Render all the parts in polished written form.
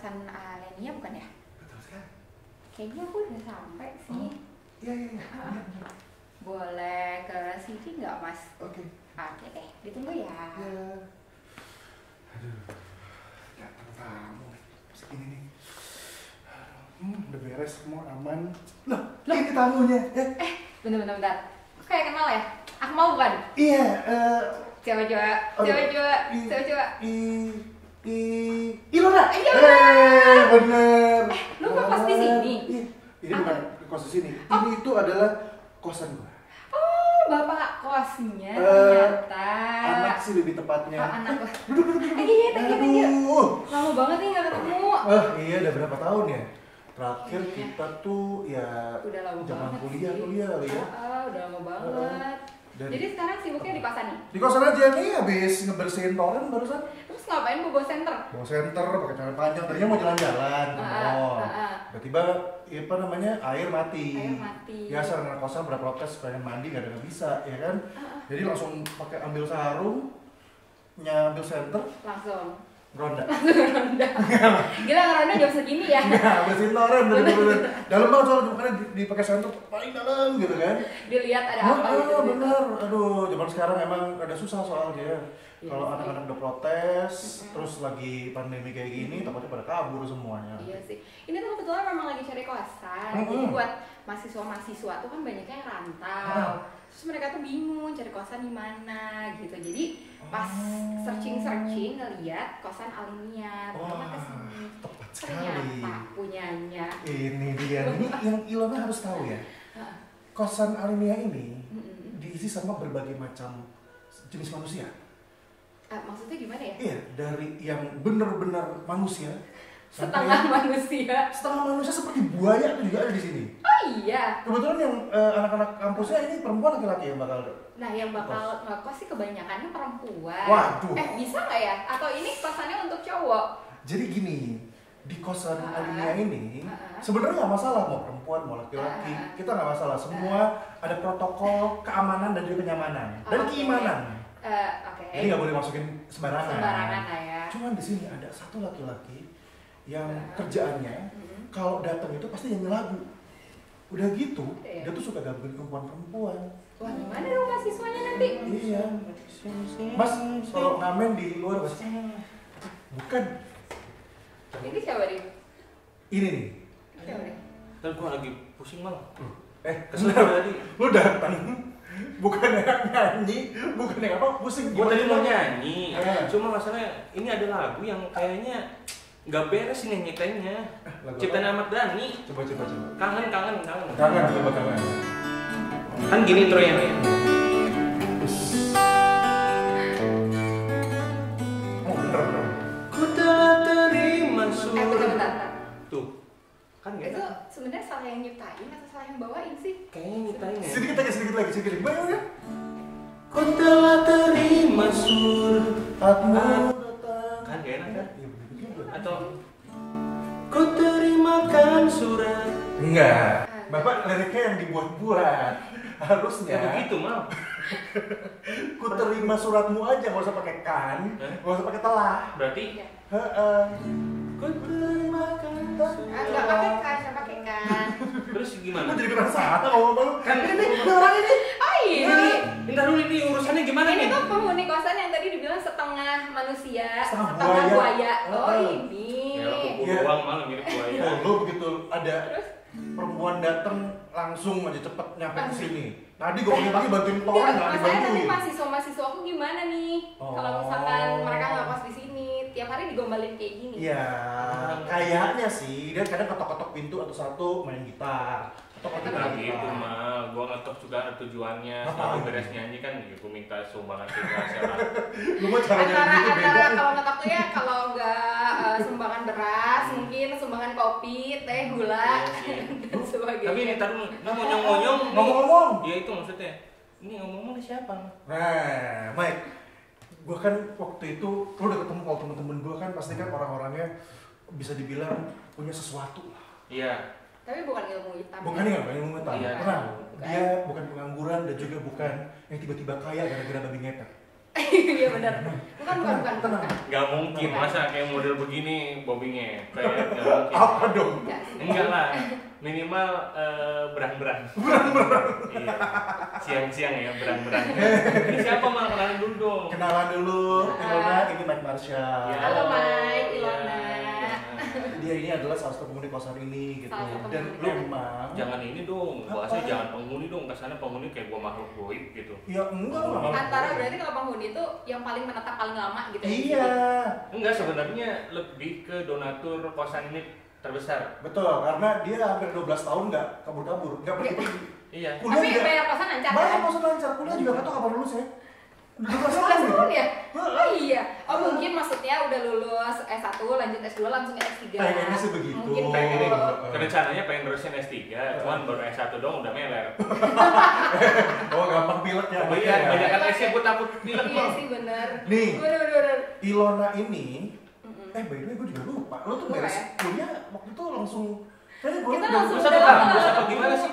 kosan Alenia bukan ya? Betul sekali. Kayaknya aku udah sampai sih. Oh, iya. Boleh ke sini nggak Mas? Oke. Oke deh, ditunggu ya. Ya. Aduh, datang tamu. Segini nih. Udah beres, semua aman. Loh, ini tamunya. Bentar. Kok kayak kenal ya? Aku mau bukan? Iya, Coba. Ilona. Iya. Bener. Lu kok kos di sini? Iya. Ini bukan kos di sini. Ini itu adalah kosan gua. Oh, bapak kosnya ternyata. Anak sih lebih tepatnya. Oh, anak gua. Duduk. Iya, thank you. Aduh. Lama banget nih nggak ketemu. Iya, udah berapa tahun ya? Terakhir kita tuh ya Udah lama zaman banget kuliah sih. kali ya. Udah lama banget. Jadi sekarang sibuknya di kosan nih? Di kosan aja nih, habis ngebersihin toren barusan. Terus ngapain bobo center? Bawa senter, pakai celana panjang, tadinya mau jalan-jalan ke mall. Tiba-tiba, apa namanya, air mati. Biasa anak kosan berprotes pengen mandi, nggak bisa, ya kan? Jadi langsung pakai ambil sarung, nyambil senter, Langsung ronda. Gila ngeronda jam segini ya? Nah, bersihin toren, bener-bener dalam banget soalnya, makanya dipakai senter paling dalam gitu kan. Dilihat ada apa gitu. Bener, aduh, zaman sekarang emang ada susah soalnya. Kalau anak-anak udah protes, terus lagi pandemi kayak gini, takutnya pada kabur semuanya. Iya sih. Ini tuh kebetulan memang lagi cari kosan. Jadi buat mahasiswa-mahasiswa tuh kan banyaknya yang rantau. Terus mereka tuh bingung cari kosan di mana gitu. Jadi pas searching ngeliat kosan Alenia, ternyata kesini. Tepat Ternyata sekali. punyanya. Ini dia, ini yang Ilona harus tahu ya. Kosan Alenia ini diisi sama berbagai macam jenis manusia. Maksudnya gimana ya? Iya, dari yang benar-benar manusia Setengah manusia. setengah manusia seperti buaya itu juga ada di sini. Oh iya. Kebetulan yang anak-anak kampusnya ini perempuan laki-laki yang bakal. Nah, yang bakal ngekos sih kebanyakannya perempuan. Waduh. Bisa nggak ya? Atau ini kosannya untuk cowok? Jadi gini, di kosan Alenia ini sebenarnya nggak masalah mau perempuan mau laki-laki, kita nggak masalah. Semua ada protokol keamanan dan juga kenyamanan dan keimanan. Jadi nggak boleh masukin sembarangan. Sembarangan lah ya. Cuman di sini ada satu laki-laki yang kerjaannya kalau datang itu pasti nyanyi lagu. Udah gitu, dia tuh suka gabungin perempuan-perempuan. Wah, gimana dong mahasiswanya nanti? Iya. Mas, kalau ngamen di luar mas. Bukan. Ini siapa nih? Ini nih. Siapa nih? Ntar gua lagi pusing malah. Kesel tadi. Lu datang. Bukan enak nyanyi, bukan yang apa, pusing. Gua tadi mau nyanyi, Eh. cuma masalahnya ini ada lagu yang kayaknya nggak beres ini nyiptainnya. Lagu Ciptaan apa? Ahmad Dhani. Coba. Kangen. Kangen. Kan gini intronya. Oh bener. Ku telah terima Bentar. Tuh, kan Itu gitu. sebenarnya salah yang nyiptain atau salah yang bawain sih? Kayaknya nyiptain ya. Sedikit lagi. Bayang ya? Ku telah terima suratmu. Datang. Kan gak enak kan? Iya bener juga. Atau ku terimakan surat. Enggak. Bapak liriknya yang dibuat-buat. Harusnya. Ya begitu mal. Ku terima suratmu aja, nggak usah pakai kan, nggak usah pakai telah. Berarti ku terimakan Nggak pakai kan, nggak pakai kan. Terus Lu gimana? jadi kurang sata ngomong lu. Kan Ini orang ini. Oh iya. Bentar dulu ini urusannya gimana Ini nih? tuh penghuni kosan yang tadi dibilang setengah manusia, Setengah setengah buaya. buaya. Oh ini. Ya kuku Iya. doang malah mirip buaya. Oh, lu begitu ada Terus? perempuan datang langsung aja cepet nyampe ke sini. Tadi gue pagi-pagi bantuin toren nggak Masalahnya nanti dibantuin. mahasiswa aku gimana nih? Kalau misalkan mereka nggak kos di sini, tiap hari digombalin kayak gini. Iya, kayaknya sih dia kadang ketok-ketok pintu atau satu main gitar. Ketok-ketok Nah main gitu gitar. mal, gua ngetok juga ada tujuannya. Apa? Setelah beres nyanyi kan, ya gua minta sumbangan tiga serat. Lu mau caranya Antara gitu beda. antara kalau ngetok tuh ya kalau nggak sumbangan beras, mungkin sumbangan kopi, teh, gula, Iya sih. dan sebagainya. Tapi ini tadi nggak ngomong-ngomong. Ngomong-ngomong. Ya itu maksudnya. Ini ngomong-ngomong nih siapa? Nah, Mike, gue kan waktu itu, lo udah ketemu kalau temen-temen gue kan pasti kan orang-orangnya bisa dibilang punya sesuatu lah. Iya. Tapi bukan ilmu hitam. Bukan ya, bukan yang mengetahui. Iya. Tenang, dia bukan pengangguran dan juga bukan yang tiba-tiba kaya gara-gara babi ngepet. Iya benar. Bukan. Nggak mungkin, masa kayak model begini bobingnya kayak nggak mungkin. Apa dong? Enggak lah, minimal berang-berang. Iya. Siang-siang ya berang-berang. Ini siapa mal kenalan dulu dong? Kenalan dulu, Ilona, ini Mike Marsha. Ya. Halo Mike, Ilona. Dia ini adalah salah satu penghuni kosan ini gitu. Dan memang Jangan ini dong, bahasanya jangan penghuni dong, kesannya penghuni kayak gua makhluk goib gitu. ya enggak lah. Antara berarti kalau penghuni itu yang paling menetap paling lama gitu. Iya. Enggak, sebenarnya lebih ke donatur kosan ini terbesar. Betul, karena dia hampir 12 tahun nggak kabur-kabur, nggak pergi-pergi. Iya. Kuliah Tapi juga bayar kosan lancar bayar kan? kosan lancar, kuliah juga nggak tahu kapan lulus ya. 12 12 tahun tahun ya? Heeh. Oh iya. Oh mungkin maksudnya udah lulus S1, lanjut S2 langsung ke S3. Kayaknya sih begitu. Mungkin Pengen ini, gitu. rencananya pengen terusin S3, cuman baru S1 dong udah meler. Oh gampang pilek ya. Iya, banyak kan S-nya gue takut pilek Iya bang. sih bener. Nih. Bener. Ilona ini, by the way gue juga lupa. Lo tuh Lupa beres ya? kuliah waktu itu langsung kayaknya gue Kita udah langsung Lu satu udah kampus lama. apa gimana sih?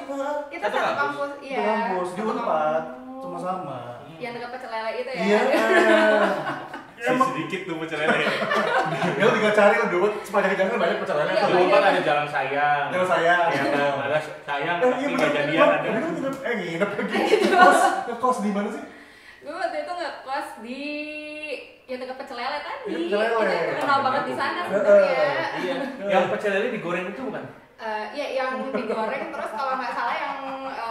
Kita Satu satu kampus? kampus, iya. kampus di Satu Unpad kampus. sama-sama. Yang dekat Pecel Lele itu ya? Iya. Emang Sedikit tuh pecelele. ya lo tinggal cari lo dulu sepanjang jalan banyak percakapan Iya, tuh. Di Unpad ada jalan sayang. Jalan sayang. Iya kan, ada sayang tapi Iya nggak bener. jadian ada. Lo nginep lagi. Gitu. Ngekos di mana sih? Gue waktu itu ngekos di yang dekat Pecel Lele tadi. Iya, Pecel Lele. Kita terkenal banget di sana Heeh. sebenarnya. Iya. Yang pecelele digoreng itu bukan? Iya, yang digoreng terus kalau nggak salah yang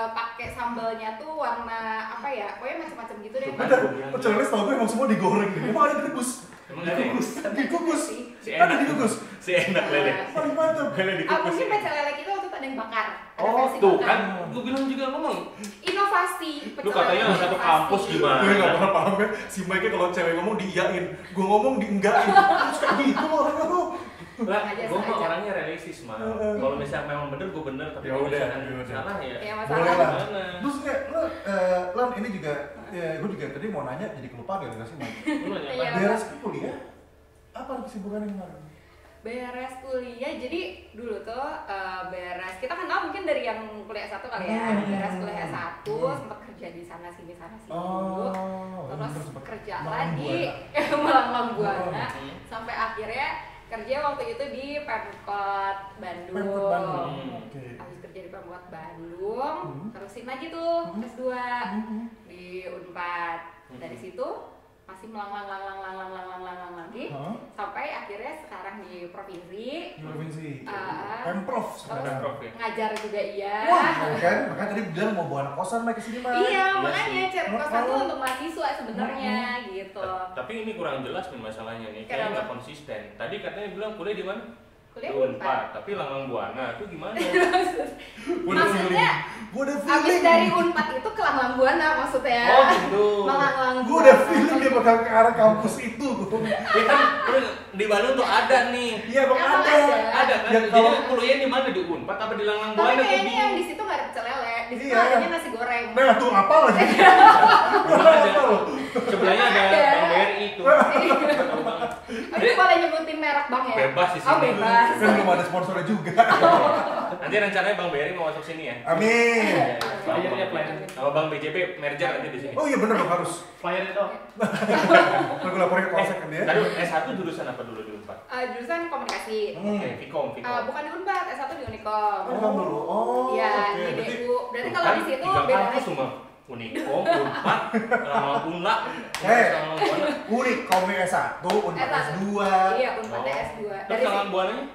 pakai sambalnya tuh warna apa ya? Pokoknya macam-macam gitu deh. Bukan. Ada pecel lele tau gue emang semua digoreng deh. Emang ada dikukus. Emang ada ya? Dikukus. Si Ada enak. dikukus. Si enak lele. Paling mantap. Lele dikukus. Mungkin Pecel Lele kita waktu itu ada yang bakar. Ada Oh versi tuh bakar. kan, gue bilang juga ngomong. Inovasi. Lu katanya Lele satu inovasi. kampus gimana? Gue gak pernah paham ya. Si Mike kalau cewek ngomong diiyain, gue ngomong dienggain. Terus kayak gitu loh orangnya tuh. Lah, Sengaja, gue mah sengaja. orangnya realistis mah. Kalau misalnya memang bener, gue bener. Tapi Ya kalau udah, misalkan ya udah. salah ya. Ya Boleh masalah. lah. Gimana? Terus kayak lo, Lan ini juga, gue juga tadi mau nanya jadi kelupaan ya nggak sih Mike? Lu nanya Iya. apa? Beres kuliah, apa kesibukannya kemarin? Beres kuliah, jadi dulu tuh beres, kita kenal mungkin dari yang kuliah S1 kali ya. Beres kuliah S1, sempat kerja di sana sini dulu. Terus sempet kerja malang lagi Melanglang Buana Oh. sampai akhirnya kerja waktu itu di Pemkot Bandung. Pemkot Bandung. Oke. Habis kerja di Pemkot Bandung, terusin lagi tuh S2 di Unpad. Dari situ masih melanglang lagi Hah? sampai akhirnya sekarang di provinsi. Di provinsi. Ah. Pemprov Terus sekarang. Pemprov ya? ngajar juga iya. Wah, kan? Makanya tadi bilang mau bawa anak kosan Mike kesini Mike. Iya, Iya makanya sih. cari kosan tuh untuk mahasiswa sebenarnya gitu. Tapi ini kurang jelas nih masalahnya nih, kayaknya Kenapa? nggak konsisten. Tadi katanya bilang kuliah di mana? Kuliah Di Unpad. tapi Langlang Buana itu gimana? Maksudnya Gue udah abis feeling. dari Unpad itu ke Langlang Buana maksudnya. Oh gitu. Melanglang Gue udah feeling dia bakal ke arah kampus itu. Ya kan di Bandung tuh ada nih. Iya bang Emang ada. ada. Ada kan? Ya, Jadi kalau- kuliah di mana, di Unpad apa di Langlang Tapi Buana? kayaknya yang di situ nggak ada pecel lele, di situ Iya. adanya nasi goreng. Nah tuh apa lagi? Ada. Sebelahnya ada Ada. Bank BRI itu. Tahu banget. Oh, itu boleh nyebutin merek bang ya? Bebas di Oh sini. bebas. Kan belum ada sponsornya juga. Nanti rencananya Bank BRI mau masuk sini ya. Amin. Flyernya, flyer. Sama Bank BJB merger nanti di sini. Oh iya bener dong harus. Flyer itu. Aku laporin ke polsek kan dia. Tadi S1 jurusan apa dulu di Unpad? Jurusan komunikasi. Oke, Vkom. Bukan di Unpad, S1 di Unikom. Oh kamu dulu. Oh. Iya, oke. di Berarti DU. Berarti kalau di situ tiga beda kampus lagi. cuma Unikom, Unpad, Langlang Buana, Eh. Langlang Buana. unik kamu S1, Unpad S1. S2. Iya, Unpad Oh. S2. Terus Dari Langlang situ Buananya?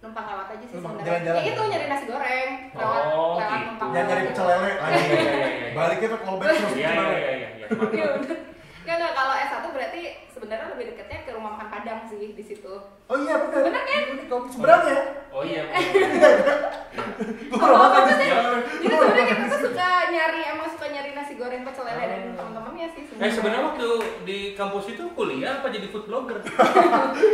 numpang lewat aja sih Numpang sebenarnya. jalan-jalan. Ya itu nyari nasi goreng, lewat Oh, lewat gitu. numpang. Jangan nyari pecel lele lagi. Iya, iya, iya. Baliknya tuh callback terus. Iya, iya, iya, iya. Iya bener. Enggak, kalau S1 berarti sebenarnya lebih deketnya ke rumah makan Padang sih di situ. Oh iya bener. Bener kan? Unik kamu seberangnya. Oh iya. Gue pernah makan di Jadi seberang. sebenarnya kita tuh emang suka nyari nasi goreng pecel lele dan teman-temannya sih Sebenarnya waktu di kampus itu kuliah apa jadi food blogger?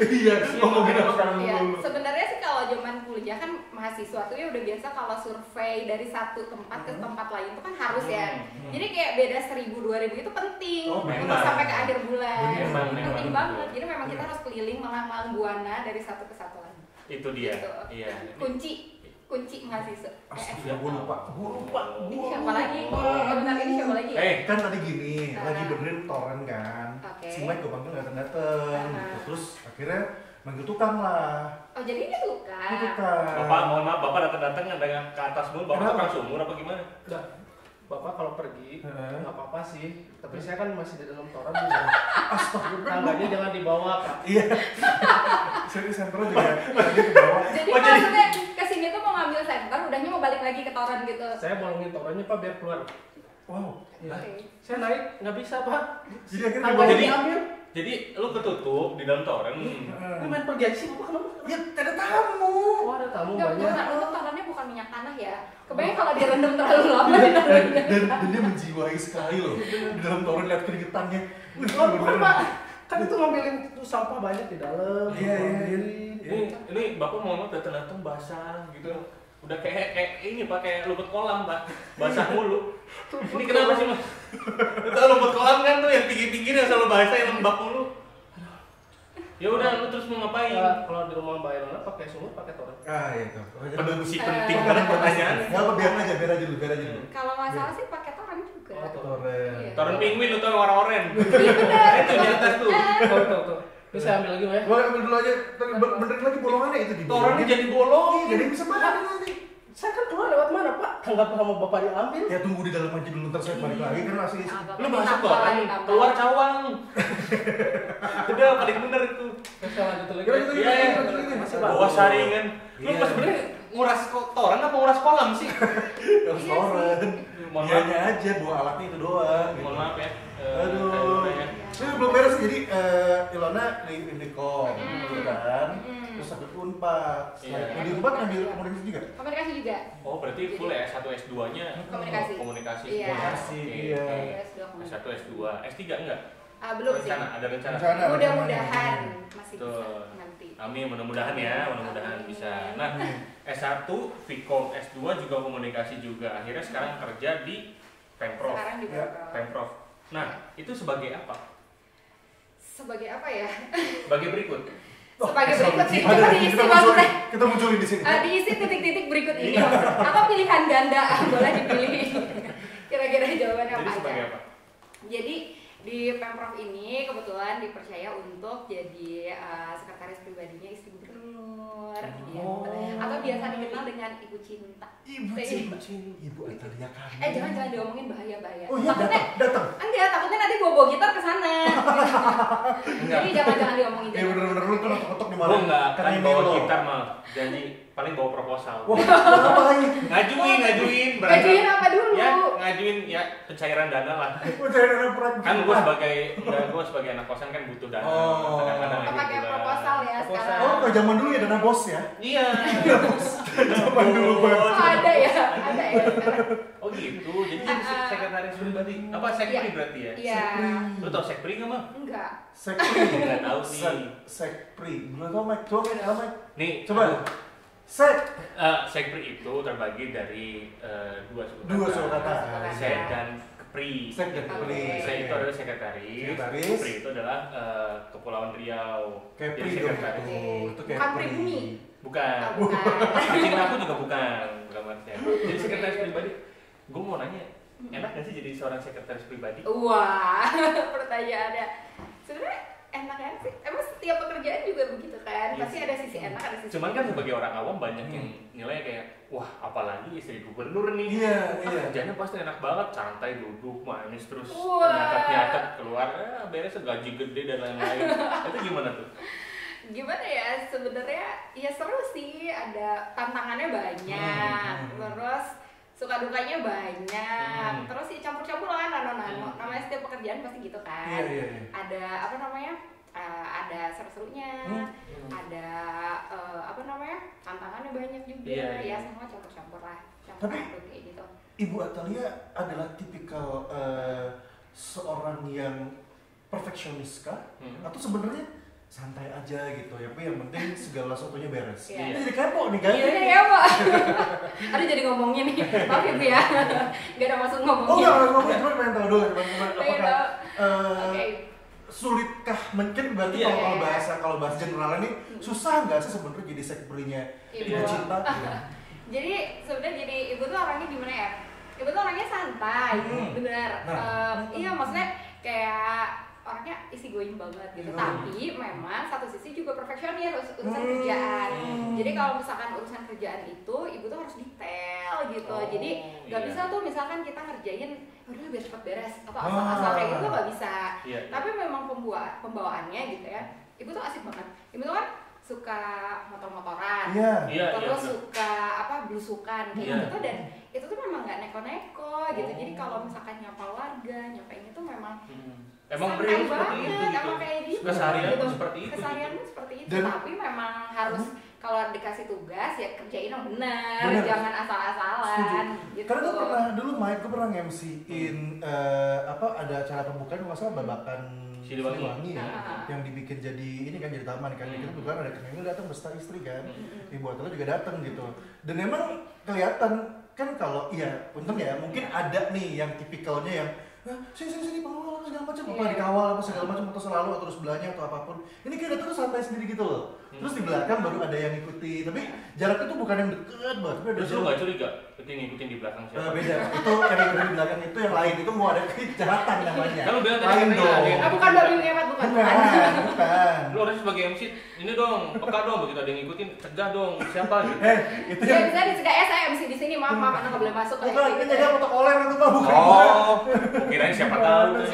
Iya, ngomongin apa sekarang Iya, dulu. sebenarnya sih kalau zaman kuliah kan mahasiswa tuh ya udah biasa kalau survei dari satu tempat ke tempat lain itu kan harus ya. Jadi kayak beda 1000-2000 itu penting Oh, untuk memang. sampai ke akhir bulan. Memang, Penting memang. banget. Jadi memang kita harus keliling Melanglang Buana dari satu ke satu lagi. Itu dia. Gitu. Iya. Kunci kunci mahasiswa. Astaga, gue lupa. Siapa lagi? Bentar ini siapa lagi? Kan tadi gini, lagi benerin toren kan. Si Mike gue panggil dateng-dateng gitu. Terus akhirnya manggil tukang lah. Oh jadi ini tukang. Bapak, mohon maaf, Bapak datang-datang ada ke atas mulu, Bapak tukang sumur apa gimana? Udah, Bapak kalau pergi nggak apa-apa sih, tapi saya kan masih di dalam toren. Astagfirullah. Tangganya jangan dibawa, Pak. Iya. Saya senter juga tadi ke bawah. Jadi maksudnya kesini tuh mau ngambil senter, udahnya mau balik lagi ke toren gitu. Saya bolongin torennya, Pak, biar keluar. Wow. Ya. Oke. Saya naik nggak bisa, Pak. Jadi akhirnya Tangganya Jadi- diambil. Jadi lu ketutup di dalam toren. Ini main pergi aja sih, Bapak kenapa? Ya, ada tamu. Oh, ada tamu Enggak, banyak. bukan, itu torennya bukan minyak tanah ya. Kebayang kalau direndam terlalu lama di torennya. Dan dia menjiwai sekali loh. Di dalam toren lihat keringetannya. Wih, Oh, bener. Pak. Kan itu ngambilin tuh sampah banyak di dalam. Iya. Ini Bapak mohon maaf datang-datang basah gitu. Udah kayak ini Pak, kayak lumpur kolam Pak, basah mulu. Ini kenapa sih Mas? Itu lumpur kolam kan tuh yang tinggi-tinggi yang selalu basah yang lembab mulu. Ya udah, lu terus mau ngapain? Kalau di rumah Mbak Ilona pakai sumur, pakai toren. Ah, itu. Si penting banget pertanyaan. Enggak apa, biar aja dulu. Kalau nggak salah sih pakai toren juga. Oh, Toren. Iya. Toren penguin lu tau warna oranye. Iya benar. Itu di atas tuh. Tuh. Ini saya ambil lagi, Mbak ya. Gua ambil dulu aja. Benerin lagi bolongannya itu di bawah. Torennya jadi bolong. Iya, jadi bisa makan nanti. Saya kan keluar lewat mana, Pak? Tanggap sama Bapak diambil. Ya tunggu di dalam aja dulu, ntar saya balik lagi kan masih. Lu masuk toren, keluar cawang. Udah paling bener itu. Saya lanjut lagi. Lanjut lagi. Iya, Masih Pak. bawa saringan. Lu Iya. pas sebenarnya nguras toren apa nguras kolam sih? Terus toren. Mohon maaf. Dianya aja bawa alatnya itu doang. Mohon maaf ya. Aduh. Ya. Ini belum beres jadi Ilona di Indicom, gitu kan? Terus sampai Unpad. Iya. Di Unpad ngambil komunikasi juga? Komunikasi juga. Oh, berarti full ya S1 S2-nya Komunikasi. komunikasi. Iya. Komunikasi, Oke. iya. S1 S2, S3 enggak? Belum sih. Ada rencana. Rencana. Mudah-mudahan masih bisa Tuh. nanti. Amin, mudah-mudahan ya, mudah-mudahan bisa. Nah, S1, Vkom, S2 juga komunikasi juga. Akhirnya sekarang kerja di Pemprov. Sekarang juga. Ya. Pemprov. Nah, itu sebagai apa? Sebagai apa ya? Sebagai berikut. Sebagai berikut sih. Ada, Coba diisi maksudnya. kita munculin di sini. Diisi titik-titik berikut ini maksudnya. Apa pilihan ganda? Boleh dipilih. Kira-kira jawabannya Jadi apa sebagai aja? apa? Jadi di Pemprov ini kebetulan dipercaya untuk jadi sekretaris pribadinya istri gubernur, gitu. Atau biasa dikenal dengan ibu cinta. Ibu Atalia kami. Jangan diomongin bahaya. Oh iya, datang. Enggak, takutnya nanti bawa gitar ke sana. Jadi jangan diomongin. Iya bener-bener lu tuh ketok di mana? Gua enggak akan Karena bawa ini lo. gitar mal. Janji paling bawa proposal. Wah, ngapain? Ngajuin. Ngajuin apa dulu? Ya, ngajuin ya pencairan dana lah. Gua cari dana proyek. Kan gue sebagai anak kosan kan butuh dana. Oh. Kadang-kadang Oh, pakai gitu lah. proposal ya sekarang. Oh, kayak zaman dulu ya dana bos ya? Iya. Zaman dulu banget. Oh, ada ya sekarang. Oh gitu. Jadi jadi sekretaris pribadi. Apa sekpri Iya. berarti ya? Iya. Lu tau sekpri nggak mah? Enggak. Sekpri. Nggak tahu nih. Sekpri. Belum tau Mike. Coba Mike. Nih Coba. sekpri itu terbagi dari Dua sulkata. Sek dan kepri. Sek dan kepri. Sek itu adalah sekretaris. Kepri itu adalah Kepulauan Riau. Kepri Jadi dong. sekretaris. Itu kayak Bukan pribumi. Bukan. Bukan. Cinta aku juga bukan Marcia. Jadi sekretaris pribadi. Gue mau nanya, enak gak sih jadi seorang sekretaris pribadi? Wah, pertanyaannya. Sebenarnya enak kan sih? Emang setiap pekerjaan juga begitu kan? Iya Pasti sih. ada sisi enak, ada sisi Cuman kan sebagai orang awam banyak yang nilai kayak, wah apalagi istri gubernur nih. Iya. Kerjanya pasti enak banget, santai duduk, manis terus Wah. nyatet-nyatet keluar, beres gaji gede dan lain-lain. Itu gimana tuh? Gimana ya, sebenarnya ya seru sih, ada tantangannya banyak, terus suka dukanya banyak, terus sih campur-campur lah kan, namanya setiap pekerjaan pasti gitu kan. Iya. Ada apa namanya, ada seru-serunya, ada apa namanya, tantangannya banyak juga. Iya. Ya semua campur-campur lah, Tapi- aduk kayak gitu. Ibu Atalia adalah tipikal seorang yang perfeksionis kah? Atau sebenarnya santai aja gitu ya, tapi yang penting segala sesuatunya beres. Iya. Ini jadi kepo nih kan? Iya ya Pak. Aduh jadi ngomongin nih, maaf ibu ya, gak ada maksud ngomongin. Oh enggak, ngomong cuma pengen tahu dulu Pengen apakah tahu. Oke. sulitkah mungkin berarti Iya. kalau bahasa generalnya nih susah nggak sih sebenarnya jadi sekprinya Ibu. Ibu Cinta? Jadi sebenarnya jadi ibu tuh orangnya gimana ya? Ibu tuh orangnya santai, bener. Iya maksudnya kayak orangnya easy going banget gitu. Tapi memang satu sisi juga perfeksionis urusan kerjaan. Jadi kalau misalkan urusan kerjaan itu ibu tuh harus detail gitu. Jadi nggak bisa tuh misalkan kita ngerjain udah biar cepat beres atau asal-asal kayak gitu nggak bisa. Tapi memang pembawaannya gitu ya. Ibu tuh asik banget. Ibu tuh kan suka motor-motoran, terus suka blusukan kayak gitu dan itu tuh memang nggak neko-neko gitu. Jadi kalau misalkan nyapa warga, nyapain itu memang beliau seperti itu gitu. Emang kayak gitu. Keseharian gitu. seperti itu. Kesehariannya seperti itu. Dan, tapi memang harus kalau dikasih tugas ya kerjain yang benar, jangan asal-asalan. Gitu. Karena gue pernah dulu Mike, gue pernah MC-in ada acara pembukaan nggak salah babakan Siliwangi ya, yang dibikin jadi ini kan jadi taman kan. Kita kebetulan ada Kang Emil datang beserta istri kan, Ibu Atala juga datang gitu. Dan emang kelihatan kan kalau untung ya mungkin ada nih yang tipikalnya yang sini pengelola segala macam apa dikawal apa segala macam atau selalu atau sebelahnya atau apapun. Ini kayak datang tuh santai sendiri gitu loh. Terus di belakang baru ada yang ikuti, tapi jaraknya tuh bukan yang deket banget. Terus lu nggak curiga? Itu ngikutin di belakang siapa? Beda. Itu yang ngikutin di belakang itu yang lain itu mau ada kejahatan namanya. Kan lu bilang tadi lain dong. Bukan babi ngepet bukan. Bukan. Lu harus sebagai MC ini dong, peka dong begitu ada yang ngikutin, cegah dong siapa gitu. Itu ya bisa dicegah saya MC di sini maaf anak nggak boleh masuk. Bukan, ini jadi protokoler itu mah bukan. Oh, kirain siapa tahu.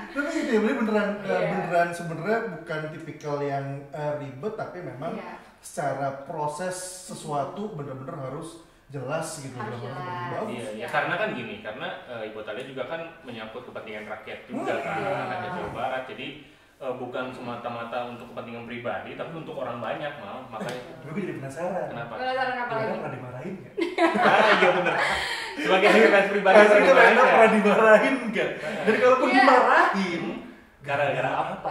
Tapi gitu ya, beneran sebenarnya bukan tipikal yang ribet, tapi memang secara proses sesuatu bener-bener harus jelas gitu. Harus jelas. Iya, karena kan gini, karena Ibu Thalia juga kan menyangkut kepentingan rakyat juga kan, rakyat Jawa Barat. Jadi bukan semata-mata untuk kepentingan pribadi, tapi untuk orang banyak makanya. Gue jadi penasaran. Kenapa? Penasaran apa lagi? Pernah dimarahin nggak? Iya bener. Sebagai fans pribadi pernah dimarahin nggak? Jadi kalaupun dimarahin, gara-gara apa?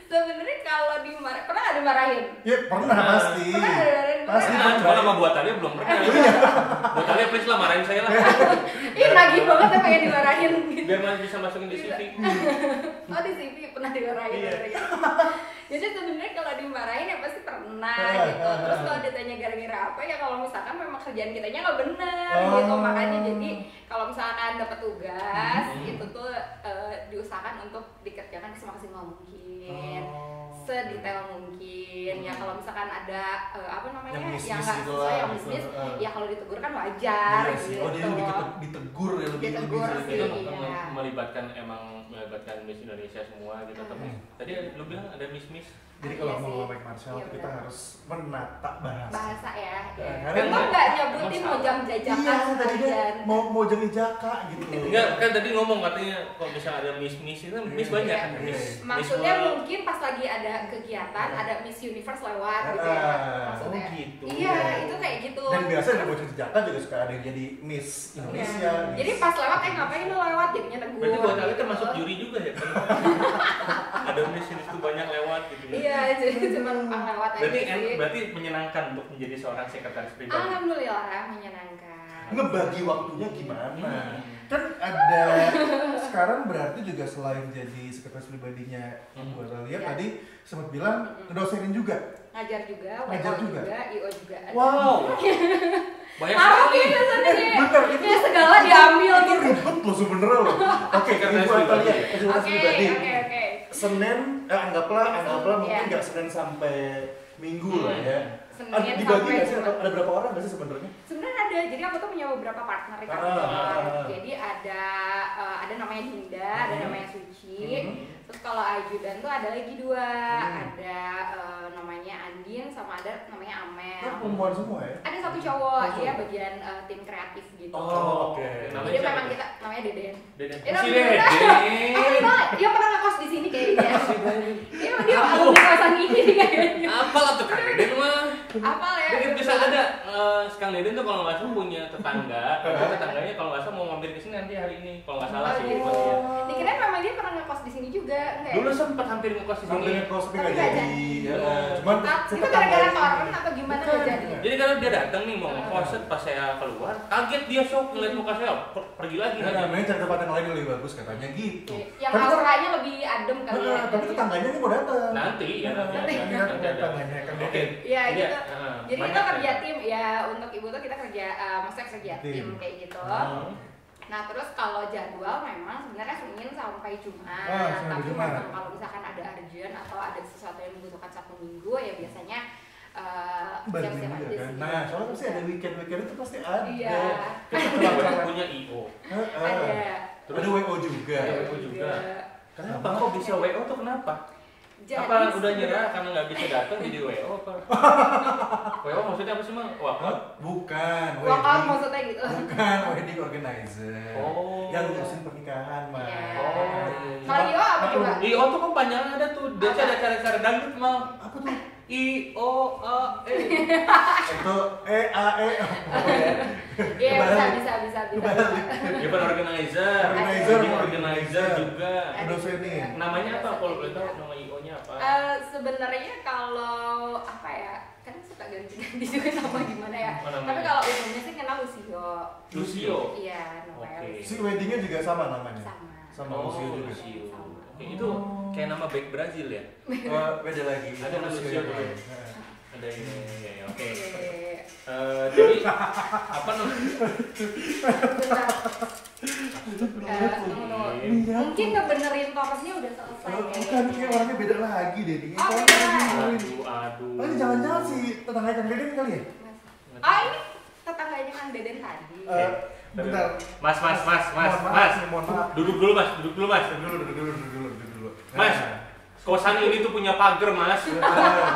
Sebenarnya kalau dimarahin, pernah nggak dimarahin? Ya pernah pasti. Pasti. Cuma sama buat Thalia belum pernah. Buat Thalia please lah marahin saya lah. Ih nagih banget ya pengen dimarahin. Biar bisa masukin di CV. Oh di CV pernah dimarahin. Jadi sebenarnya kalau dimarahin ya pasti pernah gitu. Terus kalau ditanya gara-gara apa ya kalau misalkan memang kerjaan kitanya nggak benar gitu, makanya jadi kalau misalkan dapat tugas itu tuh diusahakan untuk dikerjakan semaksimal mungkin, sedetail mungkin. Ya kalau misalkan ada yang nggak sesuai, yang bisnis, ya kalau ditegur kan wajar gitu. Oh dia lebih ditegur ya lebih sih. Itu melibatkan Miss Indonesia semua gitu. Tapi tadi lu bilang ada Miss. Jadi kalau mau ngomong Marshall kita harus menata bahasa ya. Karena nggak nyebutin mau jam jajakan tadinya mau jam jaka gitu. Enggak, kan tadi ngomong katanya kalau misalnya ada Miss itu Miss banyak kan. Maksudnya mungkin pas lagi ada kegiatan ada Miss Universe lewat gitu ya maksudnya. Gitu. Iya, itu kayak gitu. Dan biasanya ada bocah jaka juga suka ada yang jadi Miss Indonesia. Jadi pas lewat ngapain lu lewat jadinya tegur. Berarti buat kalian termasuk juri juga ya. Ada Miss itu banyak lewat gitu. Iya, jadi cuma numpang lewat aja sih. Berarti menyenangkan untuk menjadi seorang sekretaris pribadi. Alhamdulillah menyenangkan. Ngebagi waktunya gimana? Kan ada sekarang berarti juga selain jadi sekretaris pribadinya Bu Thalia tadi sempat bilang ngedosenin juga. Ngajar juga, IO juga. Wow. Banyak sekali. Bentar, itu segala diambil gitu. Ribet loh sebenarnya loh. Oke, Bu Thalia, sekretaris pribadi. Oke. Senin, anggaplah mungkin nggak Senin sampai Minggu lah ya. Senin dibagi sampai nggak sih? Ada berapa orang nggak sih sebenarnya? Sebenarnya ada. Jadi aku tuh punya beberapa partner di kantor. Jadi ada namanya Dinda, ada namanya Suci. Terus kalau ajudan tuh ada lagi 2. Ada namanya Andin sama ada namanya Amel. Perempuan semua ya? Ada 1 cowok, dia bagian tim kreatif gitu. Oh, oke. Jadi memang kita namanya Deden. Si Deden. Dia pernah ngekos di sini kayaknya. Dia alumni kosan ini kayaknya. Apalah tuh Kang Deden mah. Apal ya? Jadi bisa ada Kang Deden tuh kalau nggak salah punya tetangga. Tetangganya kalau nggak salah mau mampir ke sini nanti hari ini. Kalau nggak salah sih. Dikirain memang dia pernah ngekos di sini juga. Dulu sempat hampir ngekos di sini. Hampir ngekos tapi nggak jadi. Cuman itu gara-gara toren atau gimana nggak jadi? Jadi kalau dia datang nih mau ngekos, pas saya keluar, kaget dia shock ngeliat muka saya, pergi lagi. Namanya cari tempat yang lain lebih bagus katanya gitu. Yang auranya lebih adem kali ya. Tapi tetangganya ini mau datang. Nanti ya. Tetangganya kan Deden. Iya gitu. Jadi kita kerja tim ya, untuk ibu tuh kita kerja, maksudnya kerja tim kayak gitu. Nah terus kalau jadwal memang sebenarnya Senin sampai Jumat, tapi memang kalau misalkan ada urgent atau ada sesuatu yang membutuhkan Sabtu Minggu ya biasanya siap-siap aja kan. Sih. Nah soalnya pasti ada weekend itu pasti ada. Iya. Kita punya IO. Ada. Terus ada WO juga. WO juga. Kenapa kok bisa WO tuh kenapa? Jadi, apa udah nyerah karena nggak bisa datang jadi WO apa? WO maksudnya apa sih Mang? Walkout? Bukan. Walkout maksudnya gitu. Bukan wedding organizer. Oh. Yang ngurusin pernikahan mah. Yeah. Oh. Kalau IO apa coba? IO tuh kan panjang ada tuh. Dia ada cara-cara dangdut Mang. Apa tuh? IO A E. Itu A E. Iya bisa. Event organizer juga. Udah nih. Namanya apa kalau boleh tahu nama IO-nya apa? Sebenarnya kalau apa ya? Kan suka ganti-ganti juga nama gimana ya. Mana Tapi kalau umumnya sih kenal Lucio. Iya, namanya. Oke. Si weddingnya juga sama namanya. Sama Lucio juga. Lucio. Itu kayak nama back Brazil ya? Beda lagi. Ada Lucio dulu. Ada ini. Oke. Oke. Jadi apa namanya? Mungkin ngebenerin torosnya udah selesai. Bukan, kayak orangnya beda lagi deh. Aduh. Oh ini jangan-jangan si tetangga Kang Deden kali ya? Ini tetangganya Kang Deden tadi. Bentar. Mas. Mohon maaf. Duduk dulu mas. Duduk dulu. Mas, kosan ini tuh punya pagar mas.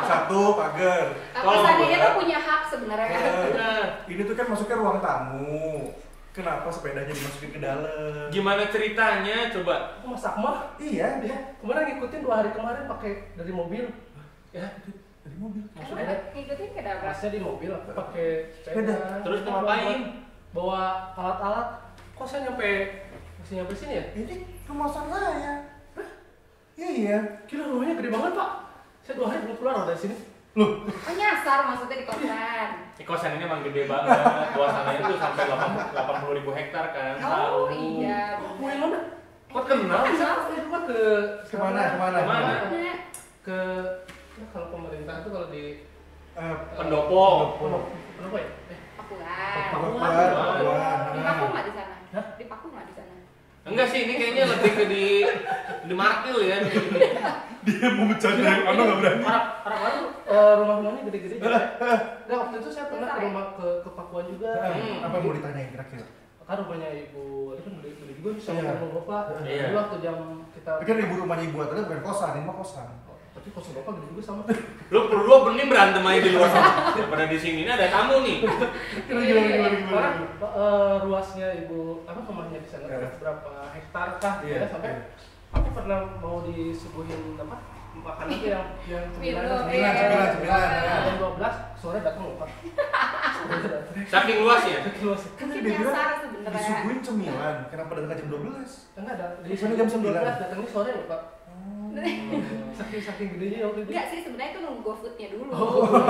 Satu pagar. Kosan ini tuh punya hak sebenarnya. Ini tuh kan masuknya ruang tamu. Kenapa sepedanya dimasukin ke dalam? Gimana ceritanya? Coba. Aku masak mah. Iya. Kemarin ngikutin 2 hari kemarin pakai dari mobil. Ya, dari mobil. Maksudnya ngikutin ke dalam. Masnya di mobil aku pakai sepeda. Terus mau ngapain? Bawa alat-alat. Kok saya masih nyampe sini ya? Ini rumah saya. Iya. Gila rumahnya gede banget pak. Saya 2 hari belum keluar dari sini. Loh, Nyasar maksudnya di kosan. Di kosan ini emang gede banget. Luasannya itu sampai 80.000 hektar kan. Oh iya. Mau yang mana? Kok kenal? Saya cuma ke kemana? Ke kalau pemerintah itu kalau di Pendopo. Pendopo ya? Pakuan. Dipaku nggak di sana? Dipaku nggak di sana? Enggak sih, ini kayaknya lebih ke di martil ya. Dia mau bercanda yang mana nggak berani. Orang-orang rumah-rumahnya gede-gede juga. Nah waktu itu saya pernah ke rumah ke Pakuan juga. Apa yang mau ditanyain kira-kira? Kan rumahnya ibu, itu kan beli juga bisa ngomong bapak. Iya. Dulu waktu jam kita. Tapi kan rumahnya ibu atau bukan kosan, ini mah kosan. Tapi kosan bapak gede juga sama. Lu berdua bening berantem aja di luar sana. Daripada di sini ini ada tamu nih. Karena ruasnya ibu, rumahnya di sana berapa hektar kah? Iya. Sampai aku pernah mau disuguhin makanan itu yang 9 9. 12 sore datang lupa. Saking luasnya. Mungkin nyasar sebenarnya. Disuguhin cemilan, kenapa datang jam 12? Enggak ada. Di sana jam 9. Datangnya sore lupa. Saking gedenya waktu itu. Enggak sih, sebenarnya itu nunggu GoFood-nya dulu.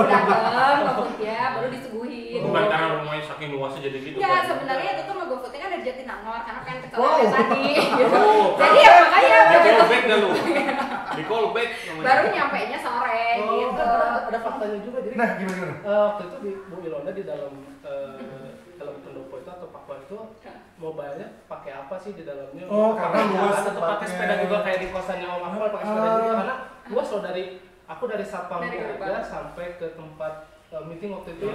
Datang GoFood-nya baru disuguhin. Bukan karena rumahnya saking luasnya jadi gitu. Enggak, sebenarnya itu tuh nunggu GoFood-nya kan dari Jatinangor karena pengen kecolongan tadi. Gitu. Jadi ya makanya di callback dah lu. Di callback namanya. baru nyampainya sore gitu. Ada faktanya juga. Jadi Nah, gimana? waktu itu di Bu Ilona di dalam pendopo itu atau Pakuan itu mau bayarnya pakai apa sih di dalamnya? Oh, karena luas atau pakai sepeda juga kayak di kosannya Om Akmal pakai sepeda juga karena luas loh aku dari Sapam aja sampai ke tempat meeting waktu itu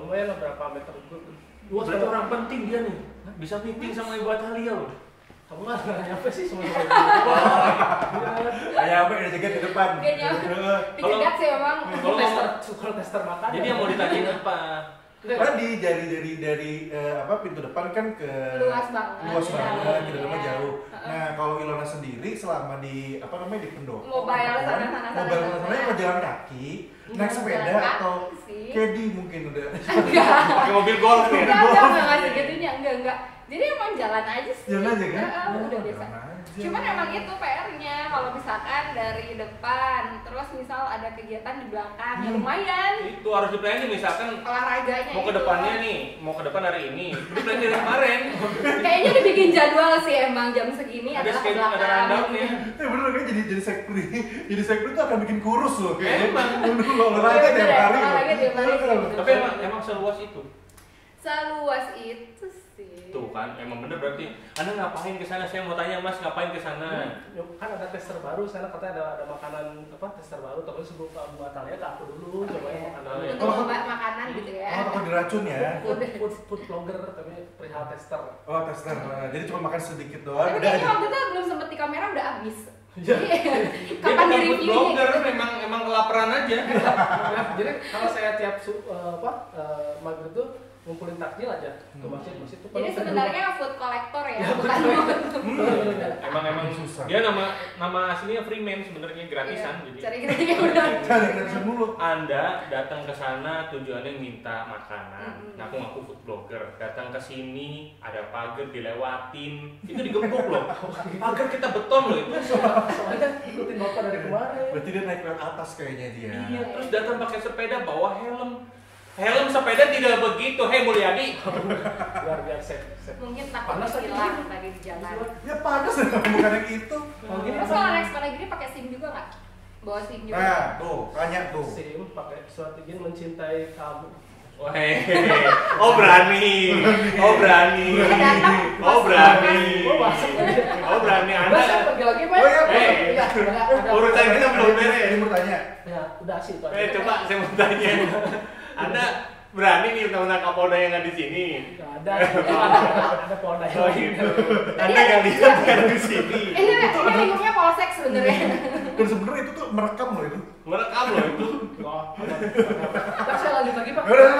lumayan lah berapa meter Luas berarti orang penting dia nih. Bisa meeting sama Ibu Atalia loh. kamu nggak nyampe sih semua Kayak apa yang dijaga ke depan? Gak nyampe. Dicegat sih memang. kalau tester makan. Jadi yang mau ditanyain apa? Kan dari pintu depan kan ke Luas banget. Kita rumah jauh. Nah, kalau Ilona sendiri selama di di pendopo. Mobile sana-sana. Mau jalan kaki, naik sepeda atau Kedi mungkin udah. Pakai mobil golf ya. Enggak segitunya. ya enggak. Jadi emang jalan aja sih. Jalan aja kan? Udah biasa. Cuman emang itu PR-nya kalau misalkan dari depan, terus misal ada kegiatan di belakang, ya lumayan. Itu harus di-planning misalkan Olahraganya mau ke depannya nih, mau ke depan hari ini. Di-planning dari kemarin. Kayaknya dibikin jadwal sih emang jam segini Ada adalah ke schedule, ada belakang. rundown-nya. Bener kan jadi sekpri. Jadi sekpri itu akan bikin kurus loh kayaknya. Emang. Dulu olahraga tiap hari. Olahraga tiap hari. Tapi emang seluas itu. Seluas itu sih. Tuh kan, emang bener berarti. Anda ngapain ke sana? Saya mau tanya Mas, ngapain ke sana? Kan ada tester baru, sana katanya ada makanan tester baru, tapi sebelum buat Alia ke aku dulu cobain makanannya. Untuk membahas makanan gitu ya. Oh, takut diracun ya. Food vlogger tapi perihal tester. Oh, tester. Jadi cuma makan sedikit doang. Tapi Udah kayaknya aja. waktu itu belum sempet di kamera udah habis. Iya. Jadi Dia kapan bukan di food review blogger, memang kelaparan aja. Jadi kalau saya tiap maghrib itu ngumpulin takjil aja ke masjid tuh. Jadi sebenarnya food collector ya, bukan Emang Susah. dia nama aslinya Freeman sebenarnya gratisan jadi. cari gratisnya udah. Cari gratisan mulu. Anda datang ke sana tujuannya minta makanan. Ngaku food blogger. Datang ke sini ada pagar dilewatin. Itu digembok loh. Pagar kita beton loh itu. Soalnya ikutin bapak dari kemarin. Berarti dia naik ke atas kayaknya dia. Iya, terus datang pakai sepeda bawa helm. Helm sepeda tidak begitu. Hei Mulyadi. Luar biasa. Mungkin takut Panas tadi. hilang tadi di jalan. Ya panas ya bukan yang itu. Terus kalau naik sepeda gini pakai SIM juga nggak? Bawa SIM juga? Nah, tuh, tanya tuh. SIM pakai surat izin mencintai kamu. Wah, oh berani. Oh berani. Datang, Oh berani. Oh berani Udah Anda. saya pergi lagi, Mas. Oh, iya. Iya, ada. Urusan kita belum beres. Ini mau tanya. Ya, udah sih itu. Coba saya mau tanya. Anda berani nih undang-undang Kapolda yang ada di sini? Nggak ada Polda. Oh gitu. Anda nggak lihat kan di sini? Ini lingkupnya polsek sebenarnya. Dan sebenarnya itu tuh merekam loh itu. Merekam loh itu. Ntar saya lanjut lagi, Pak. Udah.